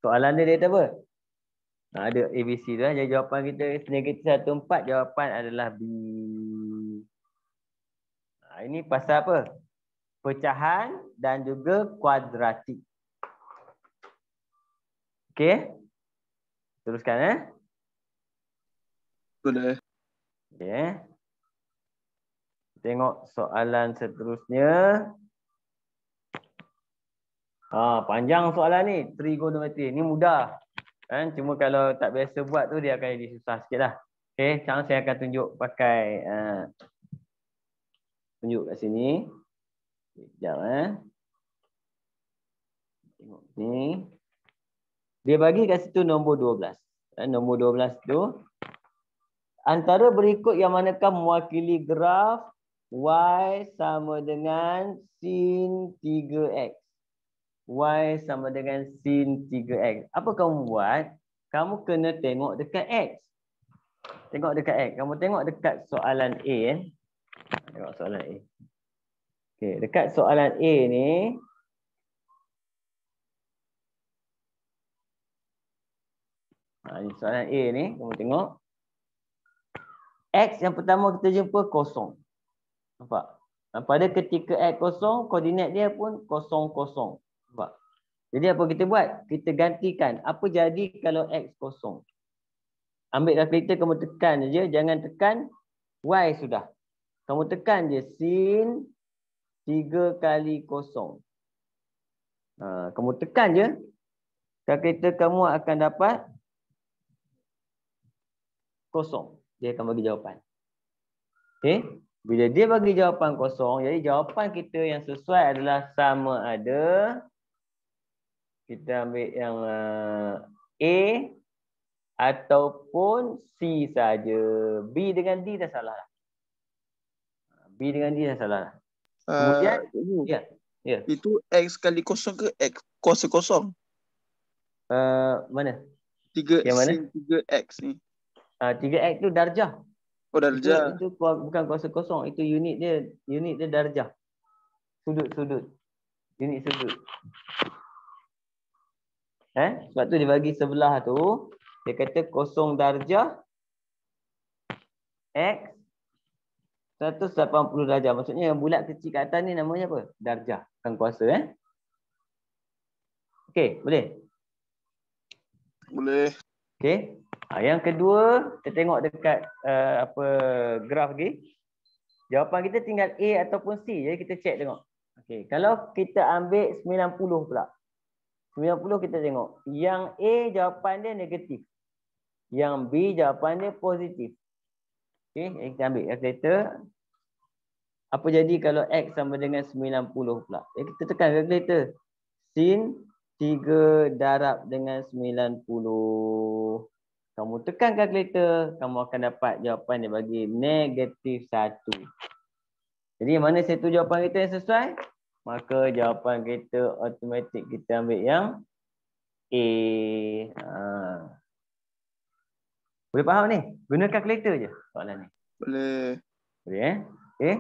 Soalan dia kata apa? Ada ABC tu lah. Jadi jawapan kita negatif 1, 4. Jawapan adalah B. Ini pasal apa? Pecahan dan juga kuadratik. Okey. Teruskan Boleh. Okey. Tengok soalan seterusnya. Panjang soalan ni. Trigonometri. Ni mudah. Kan? Cuma kalau tak biasa buat tu dia akan jadi susah sikit lah. Okey, sekarang saya akan tunjuk pakai tunjuk kat sini. Sekejap Tengok ni. Dia bagi kat situ nombor 12. Nombor 12 tu antara berikut yang manakah mewakili graf y sama dengan sin 3x. Y sama dengan sin 3x. Apa kamu buat? Kamu kena tengok dekat x. Tengok dekat x. Kamu tengok dekat soalan A. Tengok soalan A. Okey, dekat soalan A ni. Ni soalan A ni. Kamu tengok. X yang pertama kita jumpa kosong. Nampak? Pada ketika x kosong, koordinat dia pun kosong, kosong. Nampak? Jadi apa kita buat? Kita gantikan. Apa jadi kalau x kosong? Ambil kalkulator, kamu tekan je. Jangan tekan y sudah. Kamu tekan je sin 3 kali kosong. Kamu tekan je. Kalkulator kamu akan dapat kosong. Dia akan bagi jawapan. Okey. Bila dia bagi jawapan kosong, jadi jawapan kita yang sesuai adalah sama ada. Kita ambil yang A ataupun C saja. B dengan D dah salah. B dengan D dah salah. Kemudian, ya. Itu X kali kosong ke X kuasa kosong? Mana? 3 yang mana? sin 3X ni. 3x tu darjah. Oh, darjah. Itu bukan kuasa kosong. Itu unit dia darjah. Sudut. Unit sudut. Sebab tu dia bagi sebelah tu. Dia kata kosong darjah X 180 darjah. Maksudnya yang bulat kecil kat atas ni namanya apa? Darjah. Bukan kuasa. Okey, boleh? Boleh. Okey. Yang kedua, kita tengok dekat graf lagi. Jawapan kita tinggal A ataupun C. Jadi kita check tengok. Okey, kalau kita ambil 90 pula. 90 kita tengok. Yang A jawapan dia negatif. Yang B jawapan dia positif. Okey, kita ambil kalkulator. Apa jadi kalau X sama dengan 90 pula? Kita tekan kalkulator. Sin 3 darab dengan 90. Kamu tekan kalkulator, kamu akan dapat jawapan dia bagi negatif 1. Jadi mana satu jawapan kita yang sesuai? Maka jawapan kita automatik kita ambil yang A. Boleh faham ni? Guna kalkulator je soalan ni. Boleh. Boleh Okey.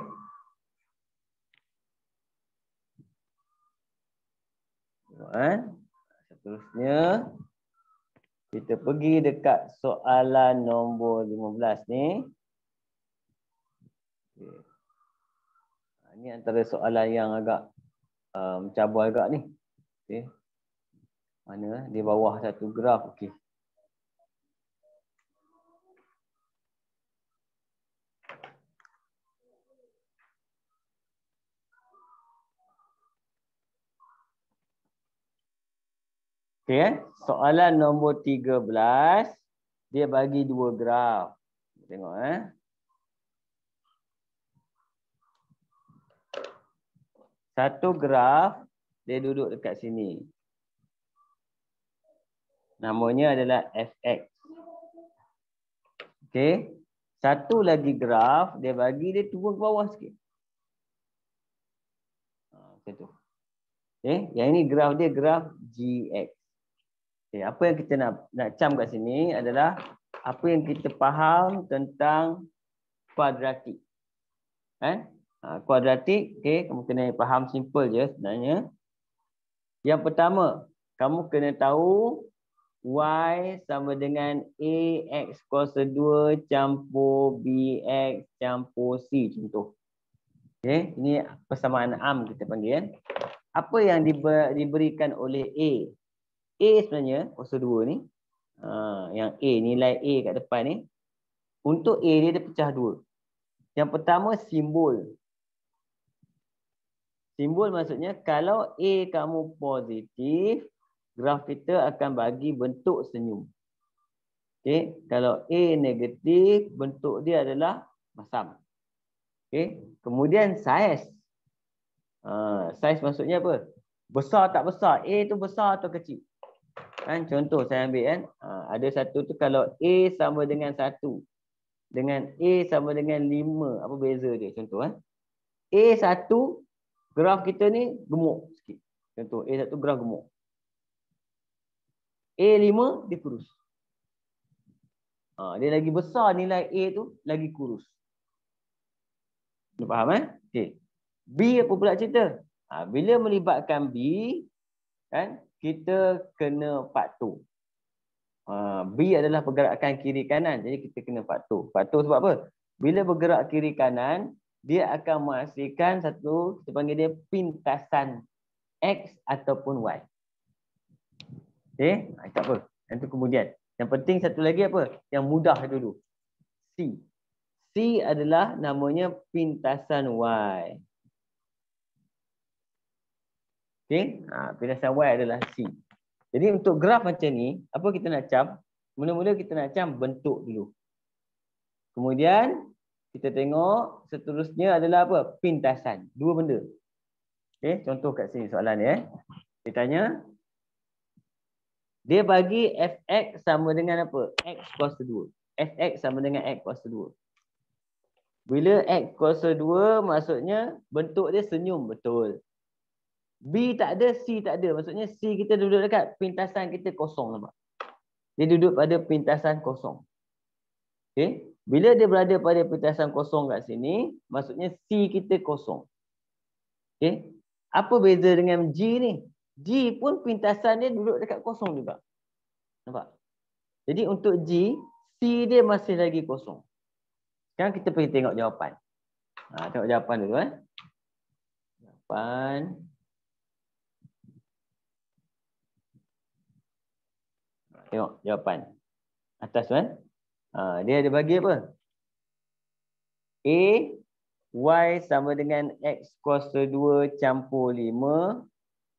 Seterusnya kita pergi dekat soalan nombor 15 ni. Okay. Ini antara soalan yang agak mencabar agak ni. Okay. Mana? Di bawah satu graf. Okey. Okey, soalan nombor 13, dia bagi dua graf. Tengok Satu graf dia duduk dekat sini. Namanya adalah fx. Okey. Satu lagi graf dia bagi dia turun ke bawah sikit. Macam tu. Okey, yang ini graf dia graf gx. Okay, apa yang kita nak cam kat sini adalah apa yang kita faham tentang kuadratik. Kuadratik, okay, kamu kena faham simple je sebenarnya. Yang pertama, kamu kena tahu y sama dengan ax kuasa 2 campur bx campur c contoh. Okay, ini persamaan am kita panggil. Apa yang diberikan oleh A? A sebenarnya kuasa 2 ni. Yang A, nilai A kat depan ni. Untuk A dia pecah 2. Yang pertama simbol. Simbol maksudnya kalau A kamu positif, graf kita akan bagi bentuk senyum. Okay. Kalau A negatif, bentuk dia adalah masam. Okay. Kemudian saiz. Saiz maksudnya apa? Besar tak besar? A tu besar atau kecil? Kan contoh saya ambil kan. Ada satu tu kalau A sama dengan 1 dengan A sama dengan 5, apa beza dia? Contoh kan. A1 graf kita ni gemuk sikit. Contoh A1 graf gemuk. A5 dia kurus. Dia lagi besar nilai A tu, lagi kurus. Anda faham Okay. B apa pula cerita? Bila melibatkan B, kan, kita kena faktor. B adalah pergerakan kiri kanan, jadi kita kena faktor. Faktor sebab apa? Bila bergerak kiri kanan, dia akan menghasilkan satu, kita panggil dia pintasan X ataupun Y. Okay, tak apa. Itu kemudian. Yang penting satu lagi apa? Yang mudah dulu. C. C adalah namanya pintasan Y. Okay, pintasan Y adalah C. Jadi untuk graf macam ni, apa kita nak cam? Mula-mula kita nak cam bentuk dulu. Kemudian kita tengok seterusnya adalah apa? Pintasan. Dua benda. Okay, contoh kat sini soalan ni. Dia tanya, dia bagi fx sama dengan apa? X kuasa 2. Fx sama dengan X kuasa 2. Bila X kuasa 2, maksudnya bentuk dia senyum, betul. B tak ada, C tak ada. Maksudnya C kita duduk dekat pintasan kita kosong. Nampak? Dia duduk pada pintasan kosong. Okay? Bila dia berada pada pintasan kosong kat sini, maksudnya C kita kosong. Okay? Apa beza dengan G ni? G pun pintasan dia duduk dekat kosong juga. Nampak? Jadi untuk G, C dia masih lagi kosong. Sekarang kita pergi tengok jawapan. Tengok jawapan dulu. Jawapan. Tengok jawapan. Atas kan? Dia ada bagi apa? A, Y sama dengan X kuasa 2 campur 5.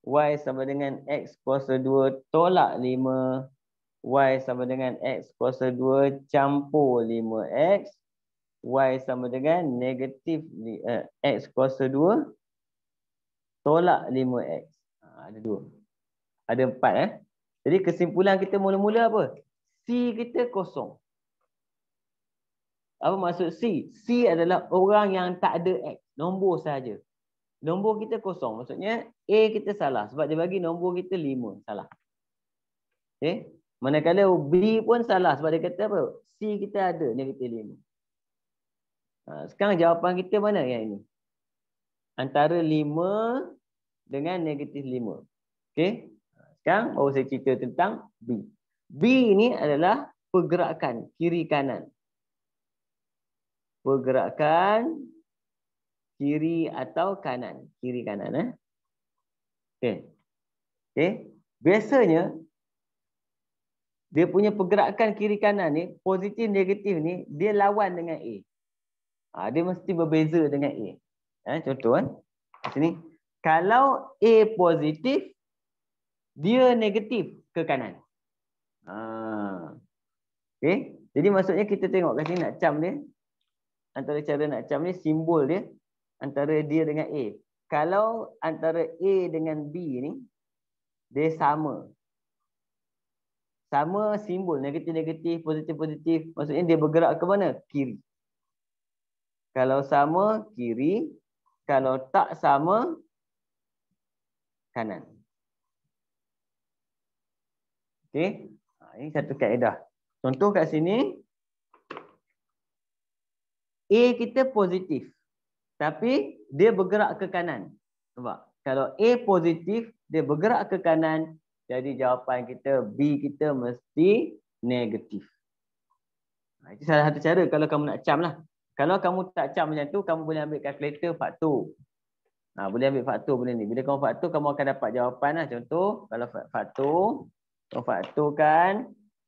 Y sama dengan X kuasa 2 tolak 5. Y sama dengan X kuasa 2 campur 5X. Y sama dengan negatif X kuasa 2 tolak 5X. Ada 2. Ada 4. Jadi kesimpulan kita mula-mula apa? C kita kosong. Apa maksud C? C adalah orang yang tak ada X. Nombor sahaja. Nombor kita kosong. Maksudnya A kita salah. Sebab dia bagi nombor kita 5. Salah. Okay. Manakala B pun salah. Sebab dia kata apa? C kita ada negatif 5. Sekarang jawapan kita mana yang ini? Antara 5 dengan negatif 5. Okay. Sekarang baru saya cerita tentang B. B ini adalah pergerakan kiri kanan. Pergerakan kiri atau kanan. Kiri kanan. Okay. Okay. Biasanya, dia punya pergerakan kiri kanan ni, positif negatif ni, dia lawan dengan A. Dia mesti berbeza dengan A. Contoh kan. Sini. Kalau A positif, dia negatif ke kanan. Okay. Jadi maksudnya kita tengok kat sini nak cam dia. Antara cara nak cam ni, simbol dia antara dia dengan A. Kalau antara A dengan B ni, dia sama. Sama simbol, negatif-negatif, positif-positif. Maksudnya dia bergerak ke mana? Kiri. Kalau sama, kiri. Kalau tak sama, kanan. Okey. Ini satu kaedah. Contoh kat sini, A kita positif. Tapi dia bergerak ke kanan. Nampak? Kalau A positif, dia bergerak ke kanan. Jadi jawapan kita, B kita mesti negatif. Itu salah satu cara kalau kamu nak cam lah. Kalau kamu tak cam macam tu, kamu boleh ambil kalkulator faktor. Boleh ambil faktor benda ni. Bila kamu faktor, kamu akan dapat jawapan lah. Contoh, kalau faktor, kamu faktorkan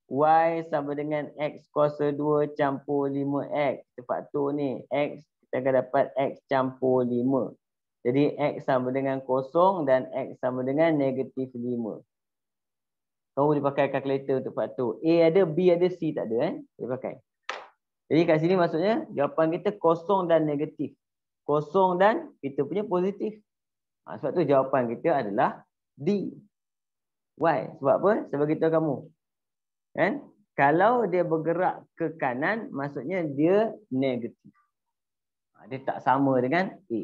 Y sama dengan X kuasa 2 campur 5X. Kita faktor ni. X, kita akan dapat X campur 5. Jadi X sama dengan kosong dan X sama dengan negatif 5. Kamu boleh pakai kalkulator untuk faktor. A ada, B ada, C tak ada. Boleh pakai. Jadi kat sini maksudnya jawapan kita kosong dan negatif. Kosong dan kita punya positif. Sebab tu jawapan kita adalah D. Why? Sebab apa? Sebab kita kamu. Kan? Kalau dia bergerak ke kanan, maksudnya dia negatif. Dia tak sama dengan A.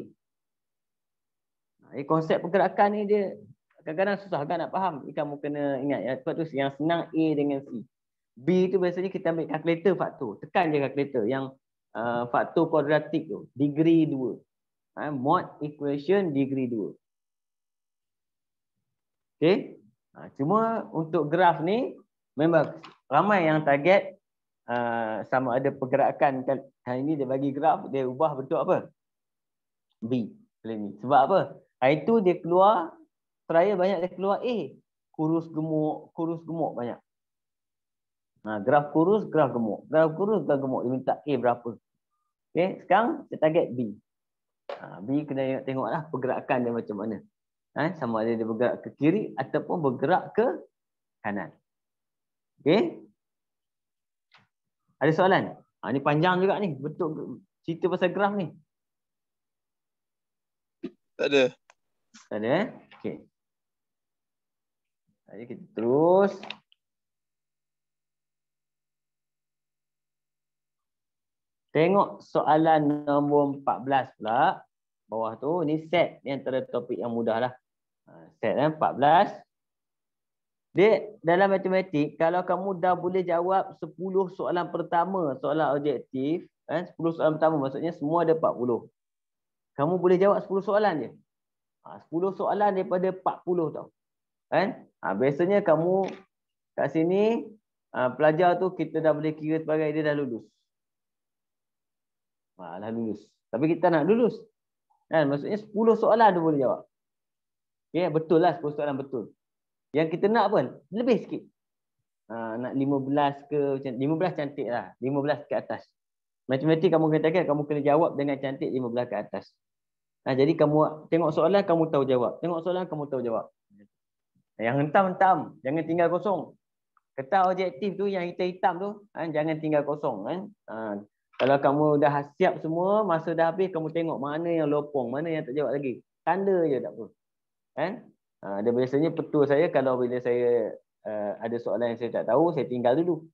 Konsep pergerakan ni dia kadang-kadang susah kan nak faham. Kamu kena ingat ya. Sebab tu yang senang A dengan C. B tu biasanya kita ambil kalkulator faktor. Tekan je kalkulator yang faktor kuadratik tu. Degree 2. Mod equation degree 2. Okay. Cuma untuk graf ni memang ramai yang target sama ada pergerakan. Hari ni dia bagi graf, dia ubah bentuk apa? B. Sebab apa? Hari tu dia keluar, trial banyak dia keluar A. Kurus gemuk banyak. Graf kurus, graf gemuk. Graf kurus, graf gemuk. Dia minta A berapa. Okay, sekarang kita target B. B kena tengoklah pergerakan dia macam mana. Sama ada dia bergerak ke kiri ataupun bergerak ke kanan. Okay. Ada soalan? Ni panjang juga ni. Betul cerita pasal graf ni. Tak ada. Tak ada Okay. Jadi kita terus. Tengok soalan nombor 14 pula. Bawah tu, ni set. Ni antara topik yang mudah lah. Set 14. Dia dalam matematik, kalau kamu dah boleh jawab 10 soalan pertama, soalan objektif. 10 soalan pertama, maksudnya semua ada 40. Kamu boleh jawab 10 soalan je. 10 soalan daripada 40 tau. Biasanya kamu kat sini, pelajar tu kita dah boleh kira sebagai dia dah lulus. Dah lulus. Tapi kita nak lulus. Maksudnya 10 soalan tu boleh jawab. Okay, betul lah 10 soalan betul. Yang kita nak apa? Lebih sikit. Nak 15 ke, 15 cantik lah. 15 ke atas. Matematik kamu kena target, kamu kena jawab dengan cantik 15 ke atas. Jadi kamu tengok soalan, kamu tahu jawab. Tengok soalan, kamu tahu jawab. Yang hentam-hentam, jangan tinggal kosong. Kertas objektif tu, yang hitam-hitam tu, jangan tinggal kosong. Kalau kamu dah siap semua, masa dah habis, kamu tengok mana yang lopong, mana yang tak jawab lagi. Tanda je tak apa. Dan biasanya petua saya, kalau bila saya ada soalan yang saya tak tahu, saya tinggal dulu.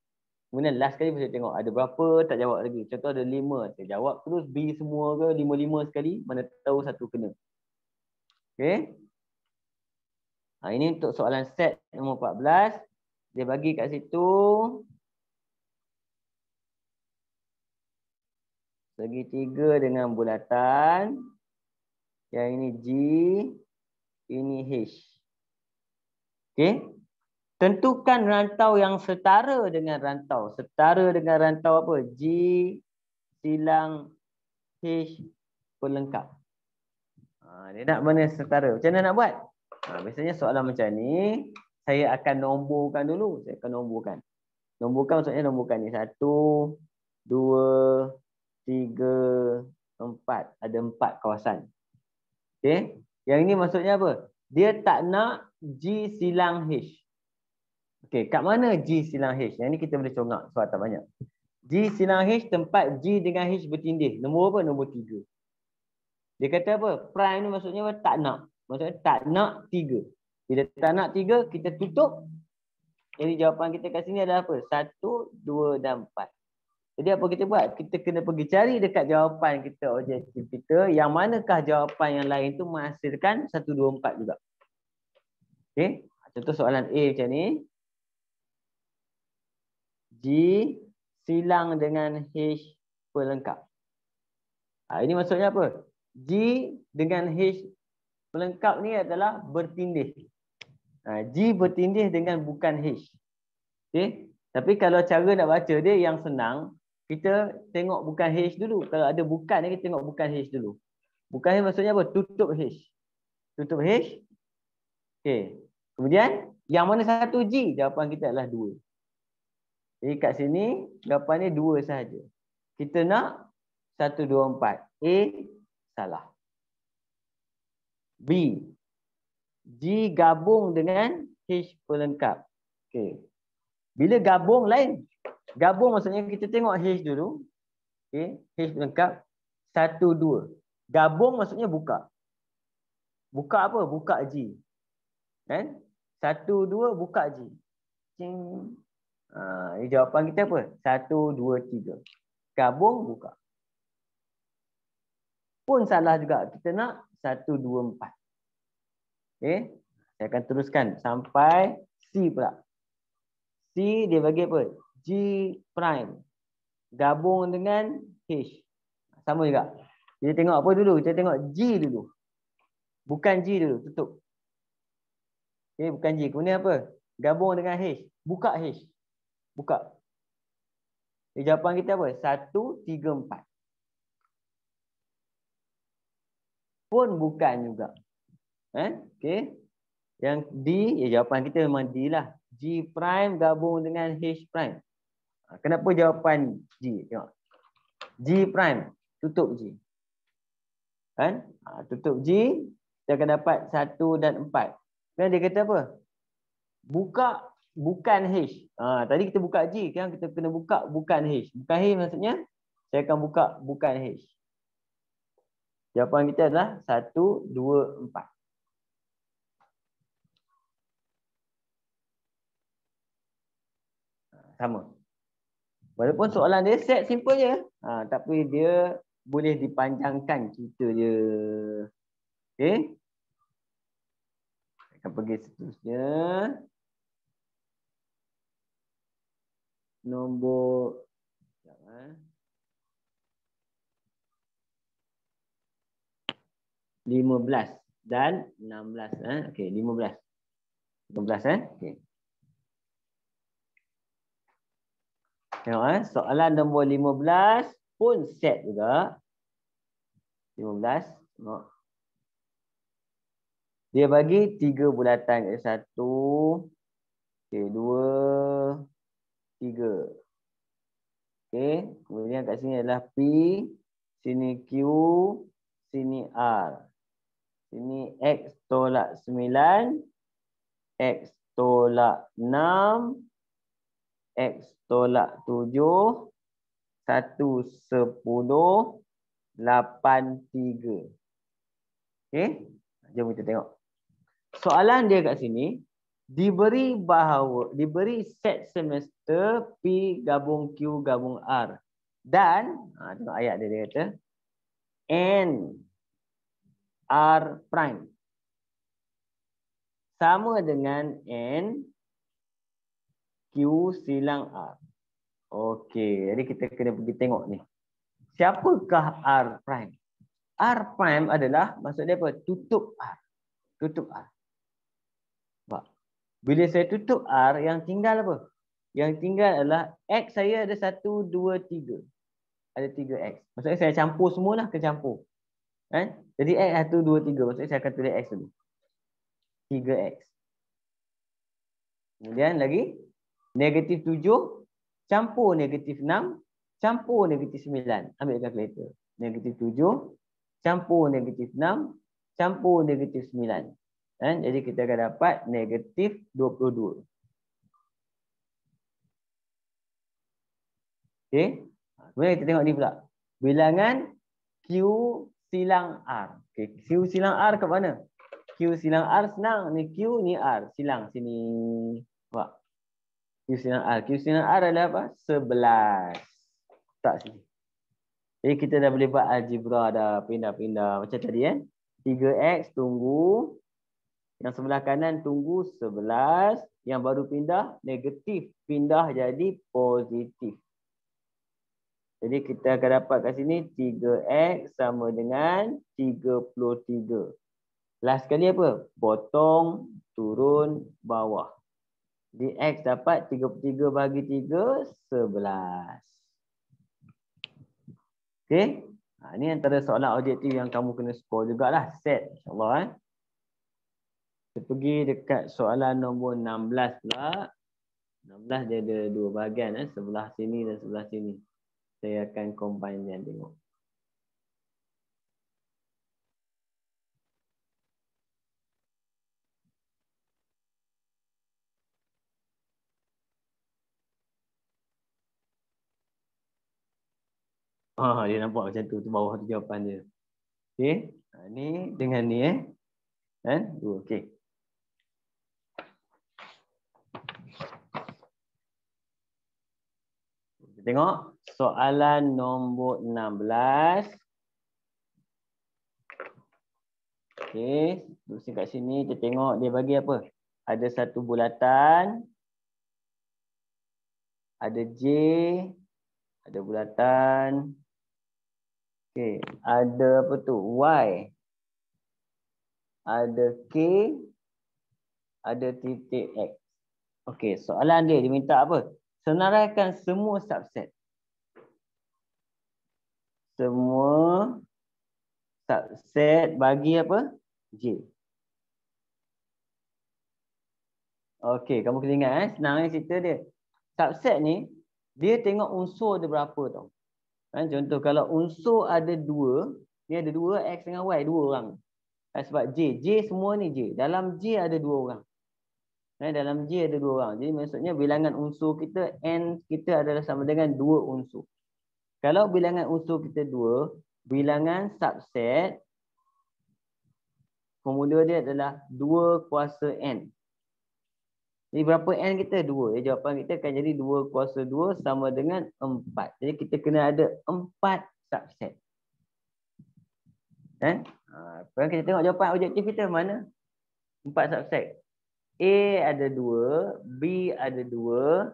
Kemudian last kali saya tengok ada berapa tak jawab lagi. Contoh ada 5, saya jawab terus B semua ke 5 sekali, mana tahu satu kena. Okay. Ini untuk soalan set nombor 14. Dia bagi kat situ segitiga dengan bulatan. Yang ini G, ini H. Okay. Tentukan rantau yang setara dengan rantau. Setara dengan rantau apa? G silang H pelengkap. Dia nak mana setara. Macam mana nak buat? Biasanya soalan macam ni, saya akan nomborkan dulu. Saya akan nomborkan. Nomborkan maksudnya nomborkan ni. 1, 2, 3, 4. Ada 4 kawasan. Okay. Yang ini maksudnya apa? Dia tak nak G silang H. Okay, kat mana G silang H? Yang ni kita boleh congak sebab tak banyak. G silang H tempat G dengan H bertindih. Nombor apa? Nombor 3. Dia kata apa? Prime ni maksudnya apa? Tak nak. Maksudnya tak nak 3. Bila tak nak 3, kita tutup. Jadi jawapan kita kat sini adalah apa? 1, 2 dan 4. Jadi apa kita buat? Kita kena pergi cari dekat jawapan kita, objektif kita, yang manakah jawapan yang lain tu menghasilkan 1, 2, 4 juga. Okay. Contoh soalan A macam ni. G silang dengan H pelengkap. Ini maksudnya apa? G dengan H pelengkap ni adalah bertindih. G bertindih dengan bukan H. Okay. Tapi kalau cara nak baca dia yang senang, kita tengok bukan H dulu. Kalau ada bukan ni, kita tengok bukan H dulu. Bukan H maksudnya apa? Tutup H. Tutup H. Okay. Kemudian, yang mana satu G? Jawapan kita adalah 2. Jadi kat sini, jawapannya 2 sahaja. Kita nak 1, 2, 4. A, salah. B, G gabung dengan H pelengkap. Okey. Bila gabung lain. Gabung maksudnya kita tengok H dulu. Okey, H lengkap 1 2. Gabung maksudnya buka. Buka apa? Buka G. Kan? 1 2 buka G. Cing. Ini jawapan kita apa? 1 2 3. Gabung buka. Pun salah juga. Kita nak 1 2 4. Okey. Saya akan teruskan sampai C pula. C dia bagi apa? G prime. Gabung dengan H. Sama juga. Kita tengok apa dulu? Kita tengok G dulu. Bukan G dulu. Tutup. Okay, bukan G. Kemudian apa? Gabung dengan H. Buka H. Buka. Jawapan kita apa? 1 3 4. Pun bukan juga. Okay. Yang D, jawapan kita memang D lah. G prime gabung dengan H prime. Kenapa jawapan G? Tengok. G prime. Tutup G. Kan? Tutup G. Kita akan dapat 1 dan 4. Kan dia kata apa? Buka bukan H. Tadi kita buka G. Sekarang kita kena buka bukan H. Bukan H maksudnya saya akan buka bukan H. Jawapan kita adalah 1 2 4. Sama. Walaupun soalan dia set simple je. Tapi dia boleh dipanjangkan cerita dia. Okey. Akan pergi seterusnya. Nombor 15 dan 16. Okey, 15. 15 okey. Tengok soalan nombor 15 pun set juga. 15. Tengok. Dia bagi 3 bulatan. 1, okey, 2, 3. Okey, kemudian kat sini adalah P, sini Q, sini R. Sini X tolak 9, X tolak 6, X tolak 7, 1 10, 8 3. Okey, jom kita tengok. Soalan dia kat sini diberi set semester P gabung Q gabung R dan tengok ayat dia kata N R prime sama dengan N Q silang R. Okey, jadi kita kena pergi tengok ni. Siapakah R prime? R prime adalah maksud dia apa? Tutup R. Tutup R. Bila saya tutup R, yang tinggal apa? Yang tinggal adalah X saya ada 1, 2, 3. Ada 3X. Maksudnya saya campur semualah, kena campur. Jadi X 1, 2, 3. Maksudnya saya akan tulis X dulu. 3X. Kemudian lagi. Negatif 7. Campur negatif 6. Campur negatif 9. Ambil kalkulator. Negatif 7. Campur negatif 6. Campur negatif 9. Jadi kita akan dapat negatif 22. Okey. Kemudian kita tengok ni pula. Bilangan Q silang R. Okey, Q silang R kat mana? Q silang R senang. Ni Q, ni R. Silang sini. Nampak? Q silang R. Q silang R adalah apa? 11. Tak sini. Jadi kita dah boleh buat algebra dah. Pindah-pindah. Macam tadi 3X tunggu. Yang sebelah kanan tunggu 11. Yang baru pindah negatif. Pindah jadi positif. Jadi kita akan dapat kat sini 3X sama dengan 33. Last sekali apa? Potong, turun, bawah. Jadi X dapat 33 bagi 3, 11. Okey. Ini antara soalan objektif yang kamu kena score jugalah. Set. InsyaAllah. Kita pergi dekat soalan nombor 16 pula. 16 dia ada dua bahagian. Sebelah sini dan sebelah sini. Saya akan combine dan tengok. Dia nampak macam tu bawah tu jawapan dia. Okey. Ni dengan ni kan? Dua. Okey. Kita tengok soalan nombor 16. Okey, tulis kat sini kita tengok dia bagi apa? Ada satu bulatan, ada J, ada bulatan. Okey, ada apa tu? Y. Ada K, ada titik X. Okey, soalan dia minta apa? Senaraikan semua subset. Semua subset bagi apa? J. Okey, kamu kena ingat senang cerita dia. Subset ni dia tengok unsur ada berapa tau. Contoh kalau unsur ada 2, ni ada 2 X dengan Y, 2 orang. Sebab J semua ni J. Dalam J ada 2 orang. Dalam J ada 2 orang. Jadi maksudnya bilangan unsur kita N kita adalah sama dengan 2 unsur. Kalau bilangan unsur kita 2, bilangan subset formula dia adalah 2 kuasa N. Jadi berapa N kita? 2. Jadi jawapan kita akan jadi 2 kuasa 2 sama dengan 4. Jadi kita kena ada 4 subset. Sekarang kita tengok jawapan objektif kita mana? 4 subset. A ada 2, B ada 2,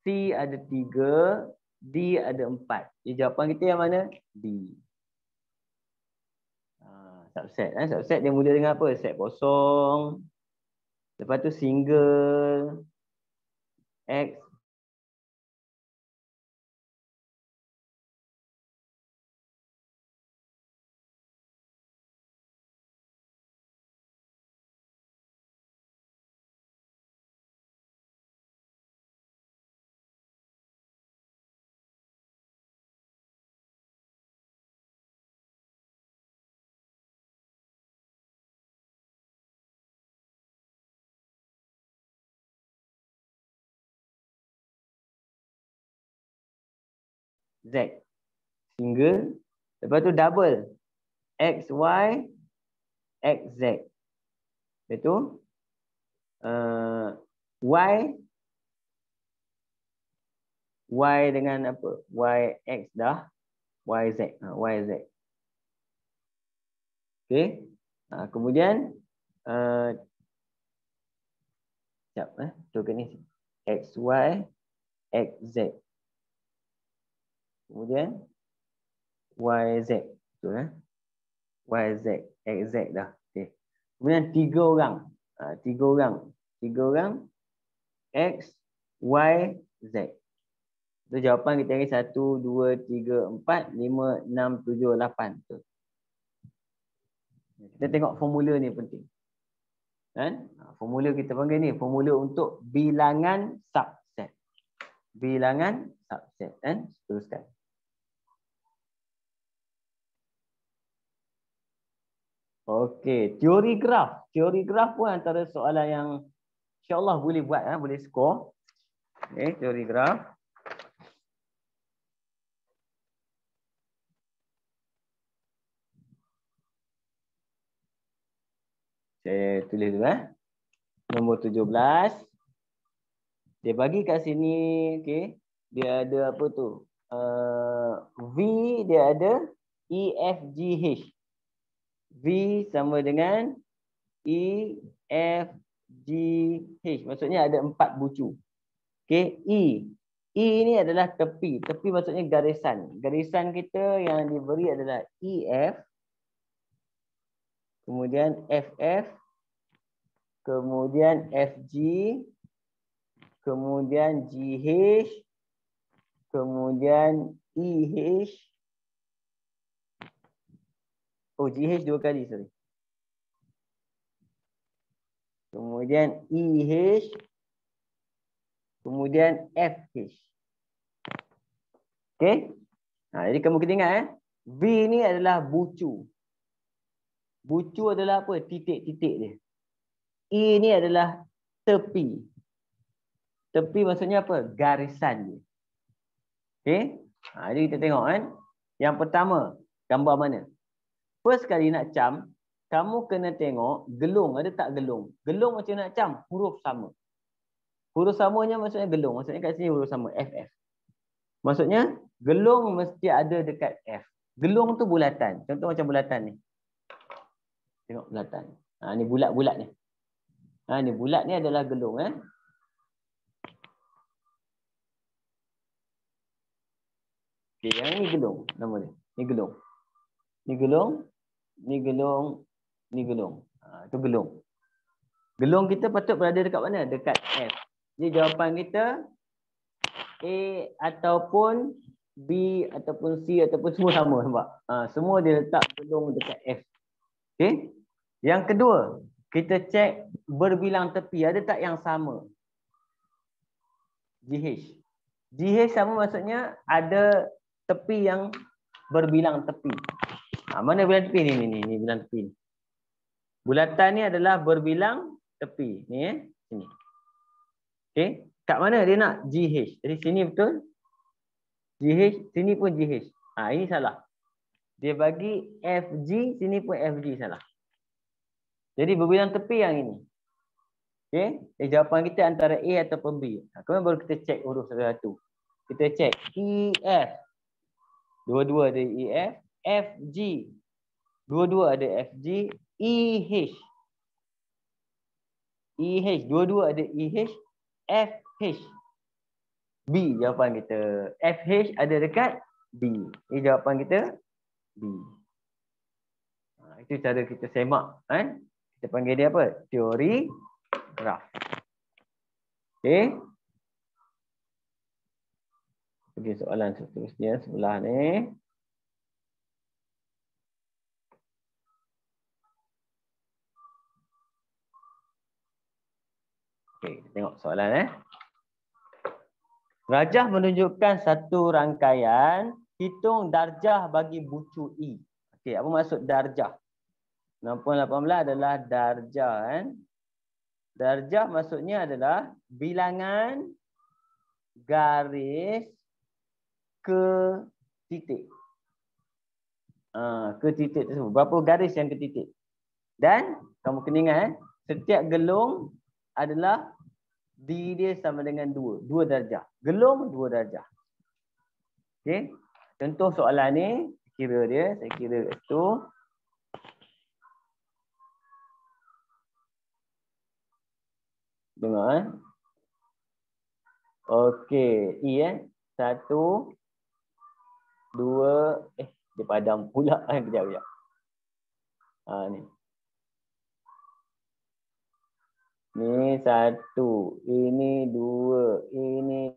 C ada 3, D ada 4. Jadi jawapan kita yang mana? D. Subset. Subset dia mula dengan apa? Set kosong. Lepas tu single. X. Z. Single. Lepas tu double. X, Y, X, Z. Lepas tu Y dengan apa? Y, X dah. Y, Z. Y, Z. Okay. Kemudian sekejap. Tu ke ni. X, Y, X, Z. Kemudian Y, Z. Betul Y, Z. X, Z dah. Okay. Kemudian 3 orang. 3 orang. 3 orang. X, Y, Z. So jawapan kita hari 1, 2, 3, 4, 5, 6, 7, 8. Betul. Kita tengok formula ni penting. Kan? Formula kita panggil ni. Formula untuk bilangan subset. Bilangan subset. Kan? Teruskan. Okey, teori graf. Teori graf pun antara soalan yang insya-Allah boleh buat, boleh skor. Okey, teori graf. Saya tulis dulu Nombor 17. Dia bagi kat sini, okey. Dia ada apa tu? V dia ada E, F, G, H. V sama dengan E, F, G, H. Maksudnya ada 4 bucu. Okey, E. E ni adalah tepi. Tepi maksudnya garisan. Garisan kita yang diberi adalah EF. Kemudian FF. Kemudian FG. Kemudian GH. Kemudian EH. Oh, GH 2 kali, sorry. Kemudian EH. Kemudian FH. Okey. Jadi kamu kena ingat V ni adalah bucu. Bucu adalah apa? Titik-titik dia. E ni adalah tepi. Tepi maksudnya apa? Garisan dia. Okey. Jadi kita tengok kan. Yang pertama, gambar mana? First kali nak cam, kamu kena tengok gelung ada tak gelung. Gelung macam nak cam, huruf sama. Huruf samanya maksudnya gelung. Maksudnya kat sini huruf sama, FF. Maksudnya gelung mesti ada dekat F. Gelung tu bulatan. Contoh macam bulatan ni. Tengok bulatan. Ni bulat-bulat ni. Ni bulat ni adalah gelung. Okay, yang ni gelung. Nama dia. Ni gelung. Ni gelung. Ni gelung. Ni gelung. Itu gelung. Gelung kita patut berada dekat mana? Dekat F. Jadi jawapan kita A ataupun B ataupun C ataupun semua sama. Nampak? Semua dia letak gelung dekat F. Okay. Yang kedua, kita cek berbilang tepi. Ada tak yang sama? GH. GH sama maksudnya ada tepi yang berbilang tepi. Mana bilang tepi ni? Ni bilang tepi ni. Bulatan ni adalah berbilang tepi. Ni sini. Okey, kat mana dia nak GH? Jadi sini betul. GH, sini pun GH. Ini salah. Dia bagi FG, sini pun FG salah. Jadi berbilang tepi yang ini. Okey, jawapan kita antara A ataupun B. Kemudian baru kita cek huruf satu-satu. Kita cek EF. Dua-dua ada EF. FG. Dua-dua ada FG. EH. EH. Dua-dua ada EH. FH. B jawapan kita. FH ada dekat B. Ini jawapan kita B. Itu cara kita semak. Kita panggil dia apa? Teori graf. Okey. Pergi soalan seterusnya sebelah ni. Okey, tengok soalan Rajah menunjukkan satu rangkaian hitung darjah bagi bucu E. Okey, apa maksud darjah? 6.18 adalah darjah Darjah maksudnya adalah bilangan garis ke titik. Ke titik tersebut. Berapa garis yang ke titik? Dan kamu kena ingat setiap gelung adalah D dia sama dengan 2 darjah. Gelung 2 darjah. Okey. Contoh soalan ni, saya kira kat situ. Dengar Okey, E 1 2 dia padam pula kejap. Ni. Ni 1, ini 2, ini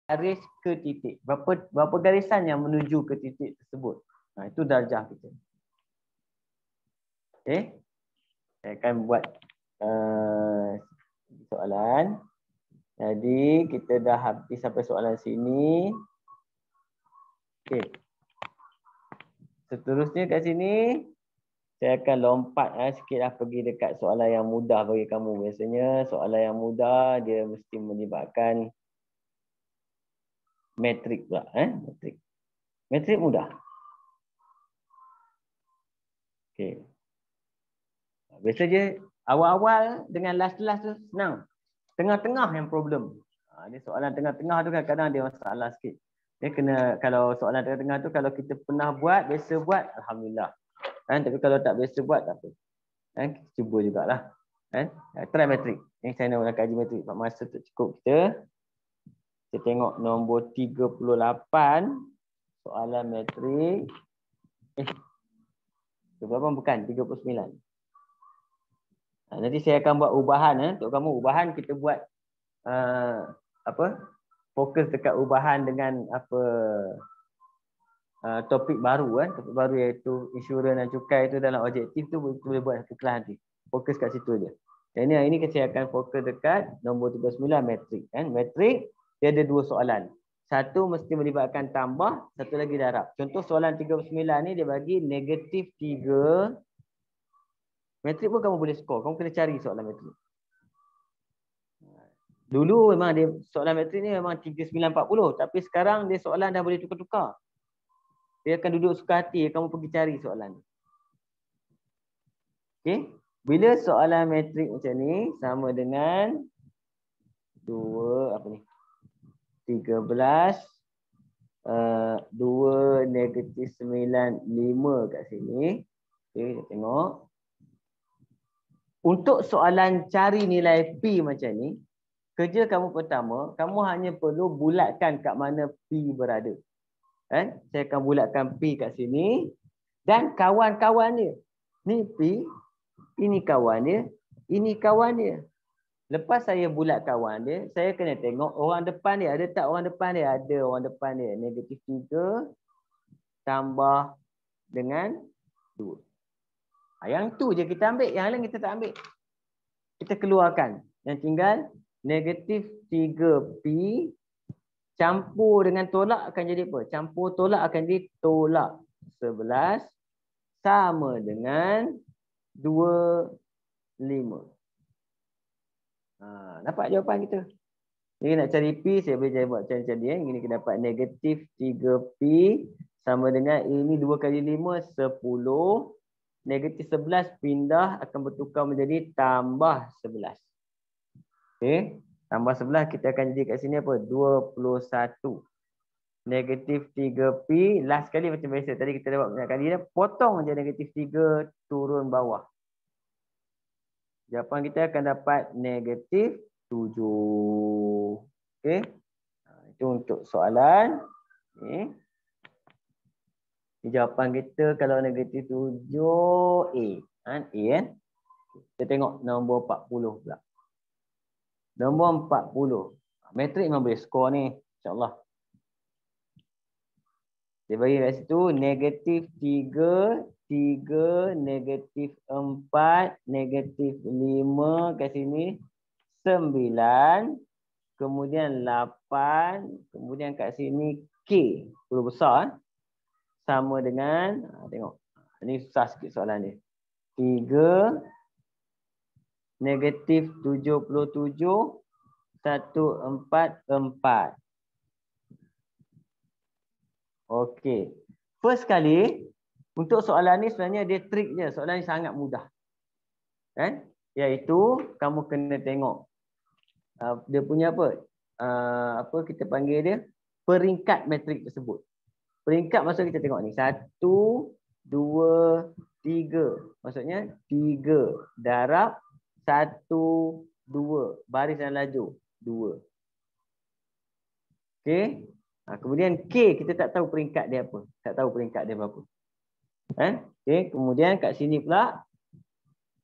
garis ke titik. Berapa garisan yang menuju ke titik tersebut. Itu darjah kita. Okey. Saya akan buat soalan. Jadi kita dah habis sampai soalan sini. Okey. Seterusnya kat sini saya akan lompat sikit pergi dekat soalan yang mudah bagi kamu. Biasanya soalan yang mudah dia mesti menyebabkan metrik pula. Metrik mudah. Okey. Biasa je awal-awal dengan last tu senang. Tengah-tengah yang problem. Ni soalan tengah-tengah tu kadang-kadang dia masalah sikit. Dia kena, kalau soalan tengah-tengah tu kalau kita pernah buat, biasa buat, alhamdulillah. Tapi kalau tak biasa buat tak apa. Kita cuba jugalah. Try metrik. Yang saya nak kaji metrik. Masa tu cukup kita. Kita tengok nombor 38 soalan metrik. Berapa bukan 39. Nanti saya akan buat ubahan untuk kamu. Ubahan kita buat fokus dekat ubahan dengan topik baru kan, topik baru iaitu insurans dan cukai itu dalam objektif tu boleh buat satu kelas nanti. Fokus kat situ je. Dan hari ni saya akan fokus dekat nombor 39 metrik kan. Metrik dia ada dua soalan. Satu mesti melibatkan tambah, satu lagi darab. Contoh soalan 39 ni dia bagi negatif 3. Metrik pun kamu boleh skor. Kamu kena cari soalan metrik. Dulu memang dia soalan metrik ni memang 3940, tapi sekarang dia soalan dah boleh tukar-tukar. Dia akan duduk suka hati kamu pergi cari soalan. Okey. Bila soalan metrik macam ni sama dengan 13 2 negatif 95 kat sini. Okey, kita tengok. Untuk soalan cari nilai P macam ni, kerja kamu pertama, kamu hanya perlu bulatkan kat mana P berada. Kan? Saya akan bulatkan P kat sini dan kawan-kawan dia. Ni P, ini kawan dia, ini kawan dia. Lepas saya bulat kawan dia, saya kena tengok orang depan dia. Ada tak orang depan dia? Ada orang depan dia. Negatif 3 tambah dengan 2. Yang tu je kita ambil. Yang lain kita tak ambil. Kita keluarkan. Yang tinggal negatif 3P campur dengan tolak akan jadi apa? Campur tolak akan jadi tolak 11 sama dengan 25. Dapat jawapan kita. Jadi nak cari P, saya boleh buat macam ni. Ini kita dapat negatif 3P sama dengan ini 2 kali 5, 10. Negatif 11 pindah akan bertukar menjadi tambah 11. Okey. Tambah 11 kita akan jadi kat sini apa? 21. Negatif 3P. Last kali macam biasa. Tadi kita dapat banyak kali dah. Potong je negatif 3 turun bawah. Jawapan kita akan dapat negatif 7. Okey. Itu untuk soalan. Ini jawapan kita kalau negatif 7 A. A kan? Kita tengok nombor 40 pula. Nombor 40. Metrik memang boleh skor ni. InsyaAllah. Dia bagi kat situ negatif 3, 3, negatif 4, negatif 5 kat sini. 9. Kemudian 8. Kemudian kat sini K. Huruf besar. Sama dengan, tengok. Ini susah sikit soalan dia. 3. Negatif 77, 144. Okey. First kali, untuk soalan ni sebenarnya dia trik je. Soalan ni sangat mudah. Kan? Iaitu, kamu kena tengok. Dia punya apa? Apa kita panggil dia? Peringkat metrik tersebut. Peringkat maksud kita tengok ni. 1, 2, 3. Maksudnya 3 darab 1, 2. Baris dan lajur. 2. Okey. Kemudian K kita tak tahu peringkat dia apa. Tak tahu peringkat dia berapa. Okey. Kemudian kat sini pula.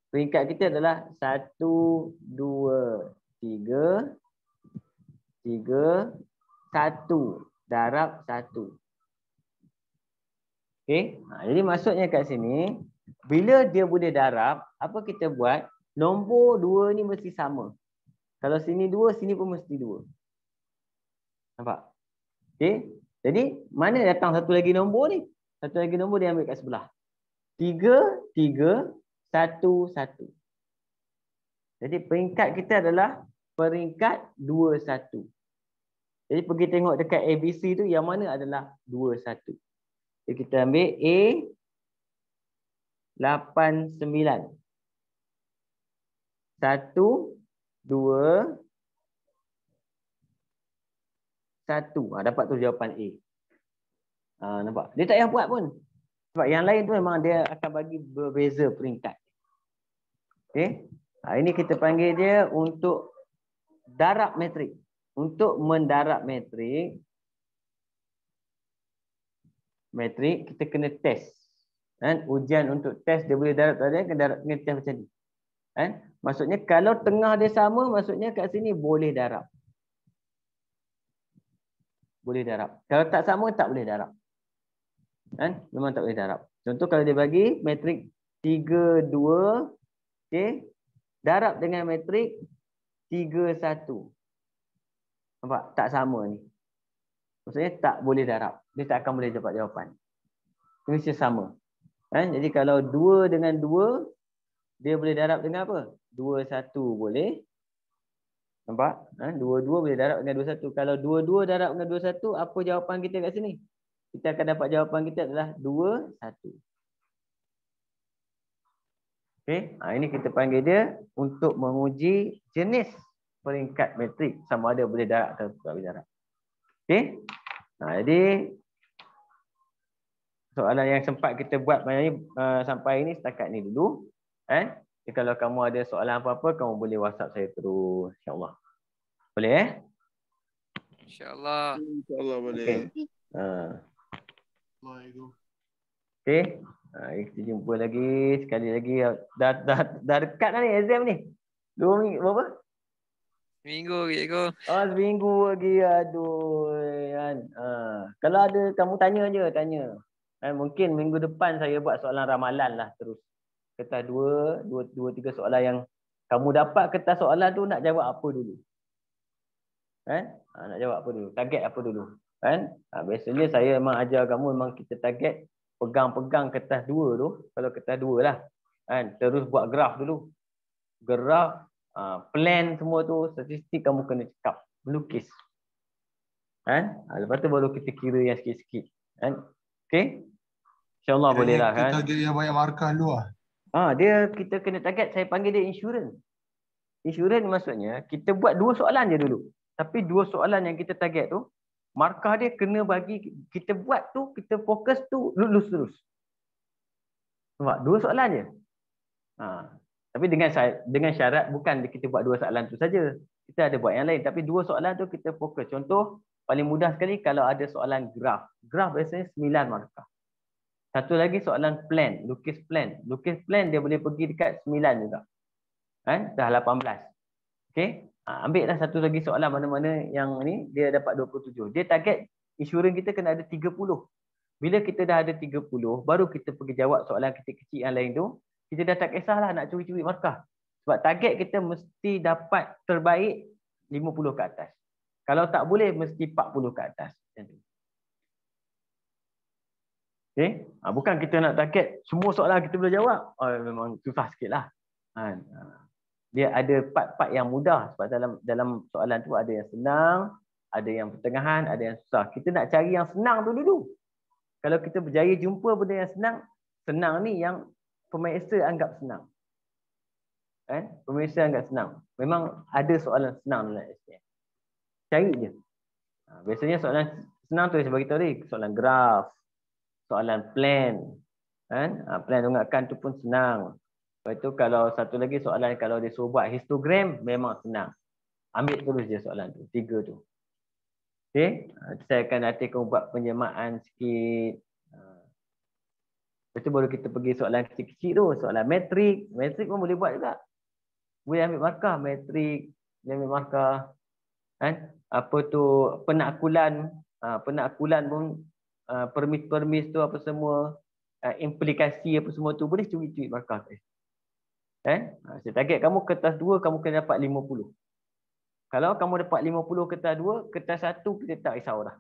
Peringkat kita adalah 1, 2, 3. 3. 1 darab 1. Okey. Jadi maksudnya kat sini. Bila dia boleh darab. Apa kita buat? Nombor 2 ni mesti sama. Kalau sini 2, sini pun mesti 2. Nampak? Okey. Jadi, mana datang satu lagi nombor ni? Satu lagi nombor dia ambil kat sebelah. 3, 3, 1, 1. Jadi, peringkat kita adalah peringkat 2, 1. Jadi, pergi tengok dekat ABC tu, yang mana adalah 2, 1. Jadi, kita ambil A 89. 1, 2, 1. Dapat tu jawapan A. Nampak? Dia tak payah buat pun. Sebab yang lain tu memang dia akan bagi berbeza peringkat. Okey. Ini kita panggil dia untuk darab metrik. Untuk mendarab metrik, kita kena test. Kan? Ujian untuk test dia boleh darab tadi, kena test macam ni. Kan? Maksudnya kalau tengah dia sama, maksudnya kat sini boleh darab. Boleh darab. Kalau tak sama, tak boleh darab. Kan? Memang tak boleh darab. Contoh kalau dia bagi matrik 3, 2, okey, darab dengan matrik 3, 1. Nampak? Tak sama ni. Maksudnya tak boleh darab. Dia tak akan boleh dapat jawapan. Ini mesti sama. Kan? Jadi kalau 2 dengan 2, dia boleh darab dengan apa? 2, 1 boleh. Nampak? 2, 2 boleh darab dengan 2, 1. Kalau 2, 2 darab dengan 2, 1, apa jawapan kita kat sini? Kita akan dapat jawapan kita adalah 2, 1. Okey, ini kita panggil dia untuk menguji jenis peringkat matrik sama ada boleh darab atau tak boleh darab. Okey. Jadi soalan yang sempat kita buat sampai ini setakat ni dulu. Jadi, kalau kamu ada soalan apa-apa, kamu boleh WhatsApp saya terus, insya-Allah. Boleh InsyaAllah. InsyaAllah boleh. Okey. Okey. Kita jumpa lagi sekali lagi. Dah dekat dah ni exam ni. 2 minggu berapa? Seminggu cikgu. Seminggu lagi. Aduh. Kan. Kalau ada kamu tanya je, tanya. Mungkin minggu depan saya buat soalan ramalan lah terus. Kertas 2, 3 soalan yang kamu dapat kertas soalan tu nak jawab apa dulu. Nak jawab apa dulu? Target apa dulu? Biasanya saya memang ajar kamu memang kita target pegang-pegang kertas 2 tu. Kalau kertas 2 lah. Terus buat graf dulu. Graf, plan semua tu, statistik kamu kena cakap. Melukis. Lepas tu baru kita kira yang sikit-sikit. Okey? InsyaAllah boleh lah kan. Kita target yang banyak markah dulu lah. Dia kita kena target, saya panggil dia insurance. Insurance maksudnya kita buat 2 soalan je dulu. Tapi 2 soalan yang kita target tu, markah dia kena bagi kita buat tu, kita fokus tu lulus terus. Nampak? 2 soalan je. Tapi dengan syarat bukan kita buat 2 soalan tu saja. Kita ada buat yang lain. Tapi 2 soalan tu kita fokus. Contoh, paling mudah sekali kalau ada soalan graf. Graf biasanya 9 markah. Satu lagi soalan plan, lukis plan. Lukis plan dia boleh pergi dekat 9 juga. Dah 18. Okey? Ambil dah satu lagi soalan mana-mana yang ni dia dapat 27. Dia target insurans kita kena ada 30. Bila kita dah ada 30, baru kita pergi jawab soalan kecil-kecil yang lain tu. Kita dah tak kisahlah nak curi-curi markah. Sebab target kita mesti dapat terbaik 50 ke atas. Kalau tak boleh mesti 40 ke atas. Okay? Bukan kita nak target semua soalan kita boleh jawab. Memang susah sikit lah. Dia ada part-part yang mudah. Sebab dalam soalan tu ada yang senang, ada yang pertengahan, ada yang susah. Kita nak cari yang senang tu dulu. Kalau kita berjaya jumpa benda yang senang ni yang pemeriksa anggap senang. Pemeriksa anggap senang. Memang ada soalan senang dalam SPM. Cari je. Biasanya soalan senang tu saya bagi tahu tadi. Soalan graf. Soalan plan. Plan tunggakan tu pun senang. Lepas tu kalau satu lagi soalan kalau dia suruh buat histogram memang senang. Ambil terus je soalan tu. 3 tu. Okey. Saya akan nanti kamu buat penjemaan sikit. Lepas tu baru kita pergi soalan kecil-kecil tu. Soalan metrik. Metrik pun boleh buat juga. Boleh ambil markah. Metrik. Boleh ambil markah. Apa tu penakkulan. Penakkulan pun permis-permis tu apa semua, implikasi apa semua tu boleh curi-curi markah. Saya target kamu kertas 2 kamu kena dapat 50. Kalau kamu dapat 50 kertas 2, kertas 1 kita tak risau dah.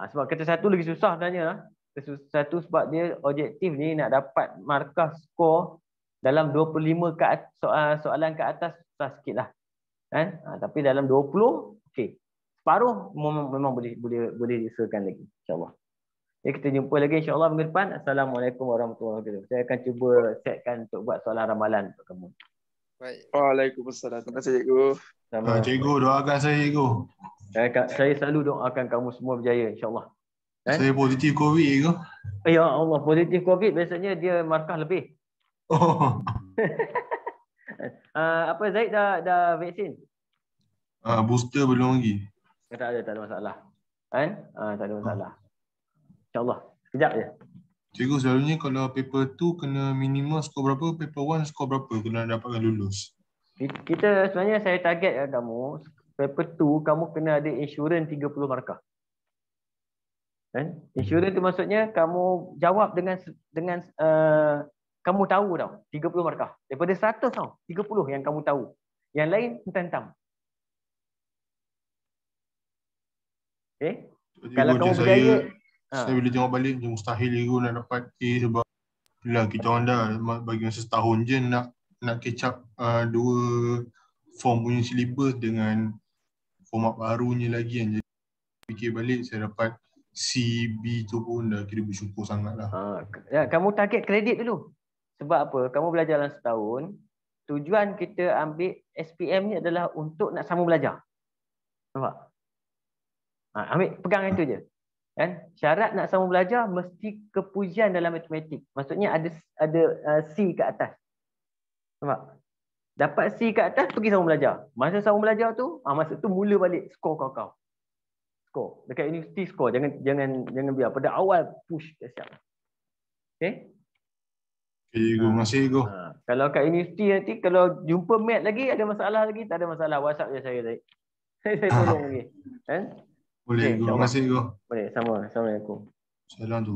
Sebab kertas 1 lagi susah sebenarnya lah. Kertas 1 sebab dia objektif ni nak dapat markah skor dalam 25 soalan ke atas susah sikit lah. Tapi dalam 20 okey. Separuh memang boleh diusahakan lagi insya-Allah. Jadi kita jumpa lagi insya-Allah minggu depan. Assalamualaikum warahmatullahi wabarakatuh. Saya akan cuba setkan untuk buat soalan ramalan untuk kamu. Baik. Waalaikumsalam. Terima kasih cikgu. Cikgu doakan saya cikgu. Saya selalu doakan kamu semua berjaya insya-Allah. Saya positif COVID cikgu. Ya Allah, positif COVID biasanya dia markah lebih. Oh. Apa Zaid dah vaksin? Booster belum lagi. Tak ada masalah. Tak ada masalah. InsyaAllah. Sekejap je. Cikgu selalunya kalau paper 2 kena minimum skor berapa, paper 1 skor berapa kena dapatkan lulus? Kita sebenarnya saya target kamu, paper 2 kamu kena ada insurans 30 markah. Kan? Insurans tu maksudnya kamu jawab dengan kamu tahu tau, 30 markah. Daripada 100 tau, 30 yang kamu tahu. Yang lain hentam-hentam. Okay? Kalau kamu berjaya, saya bila tengok balik macam mustahil ego nak dapat A sebab bila kita orang dah bagi masa setahun je nak catch up 2 form punya syllabus dengan format barunya lagi kan. Jadi fikir balik saya dapat C, B tu pun dah kira bersyukur sangat lah. Kamu target kredit dulu. Sebab apa? Kamu belajar dalam setahun, tujuan kita ambil SPM ni adalah untuk nak sambung belajar. Nampak? Pegang itu je. Kan? Syarat nak sambung belajar mesti kepujian dalam matematik. Maksudnya ada C ke atas. Nampak? Dapat C ke atas, pergi sambung belajar. Masa sambung belajar tu, masa tu mula balik skor kau. Skor. Dekat universiti skor. Jangan biar pada awal push dah siap. Okay? Okay, Go. Terima kasih, Go. Kalau kat universiti nanti, kalau jumpa mat lagi, ada masalah lagi, tak ada masalah. WhatsApp je saya tadi. Saya tolong lagi. Kan? Boleh, Go. Terima kasih, Go. Boleh, sama. Assalamualaikum. Salam tu.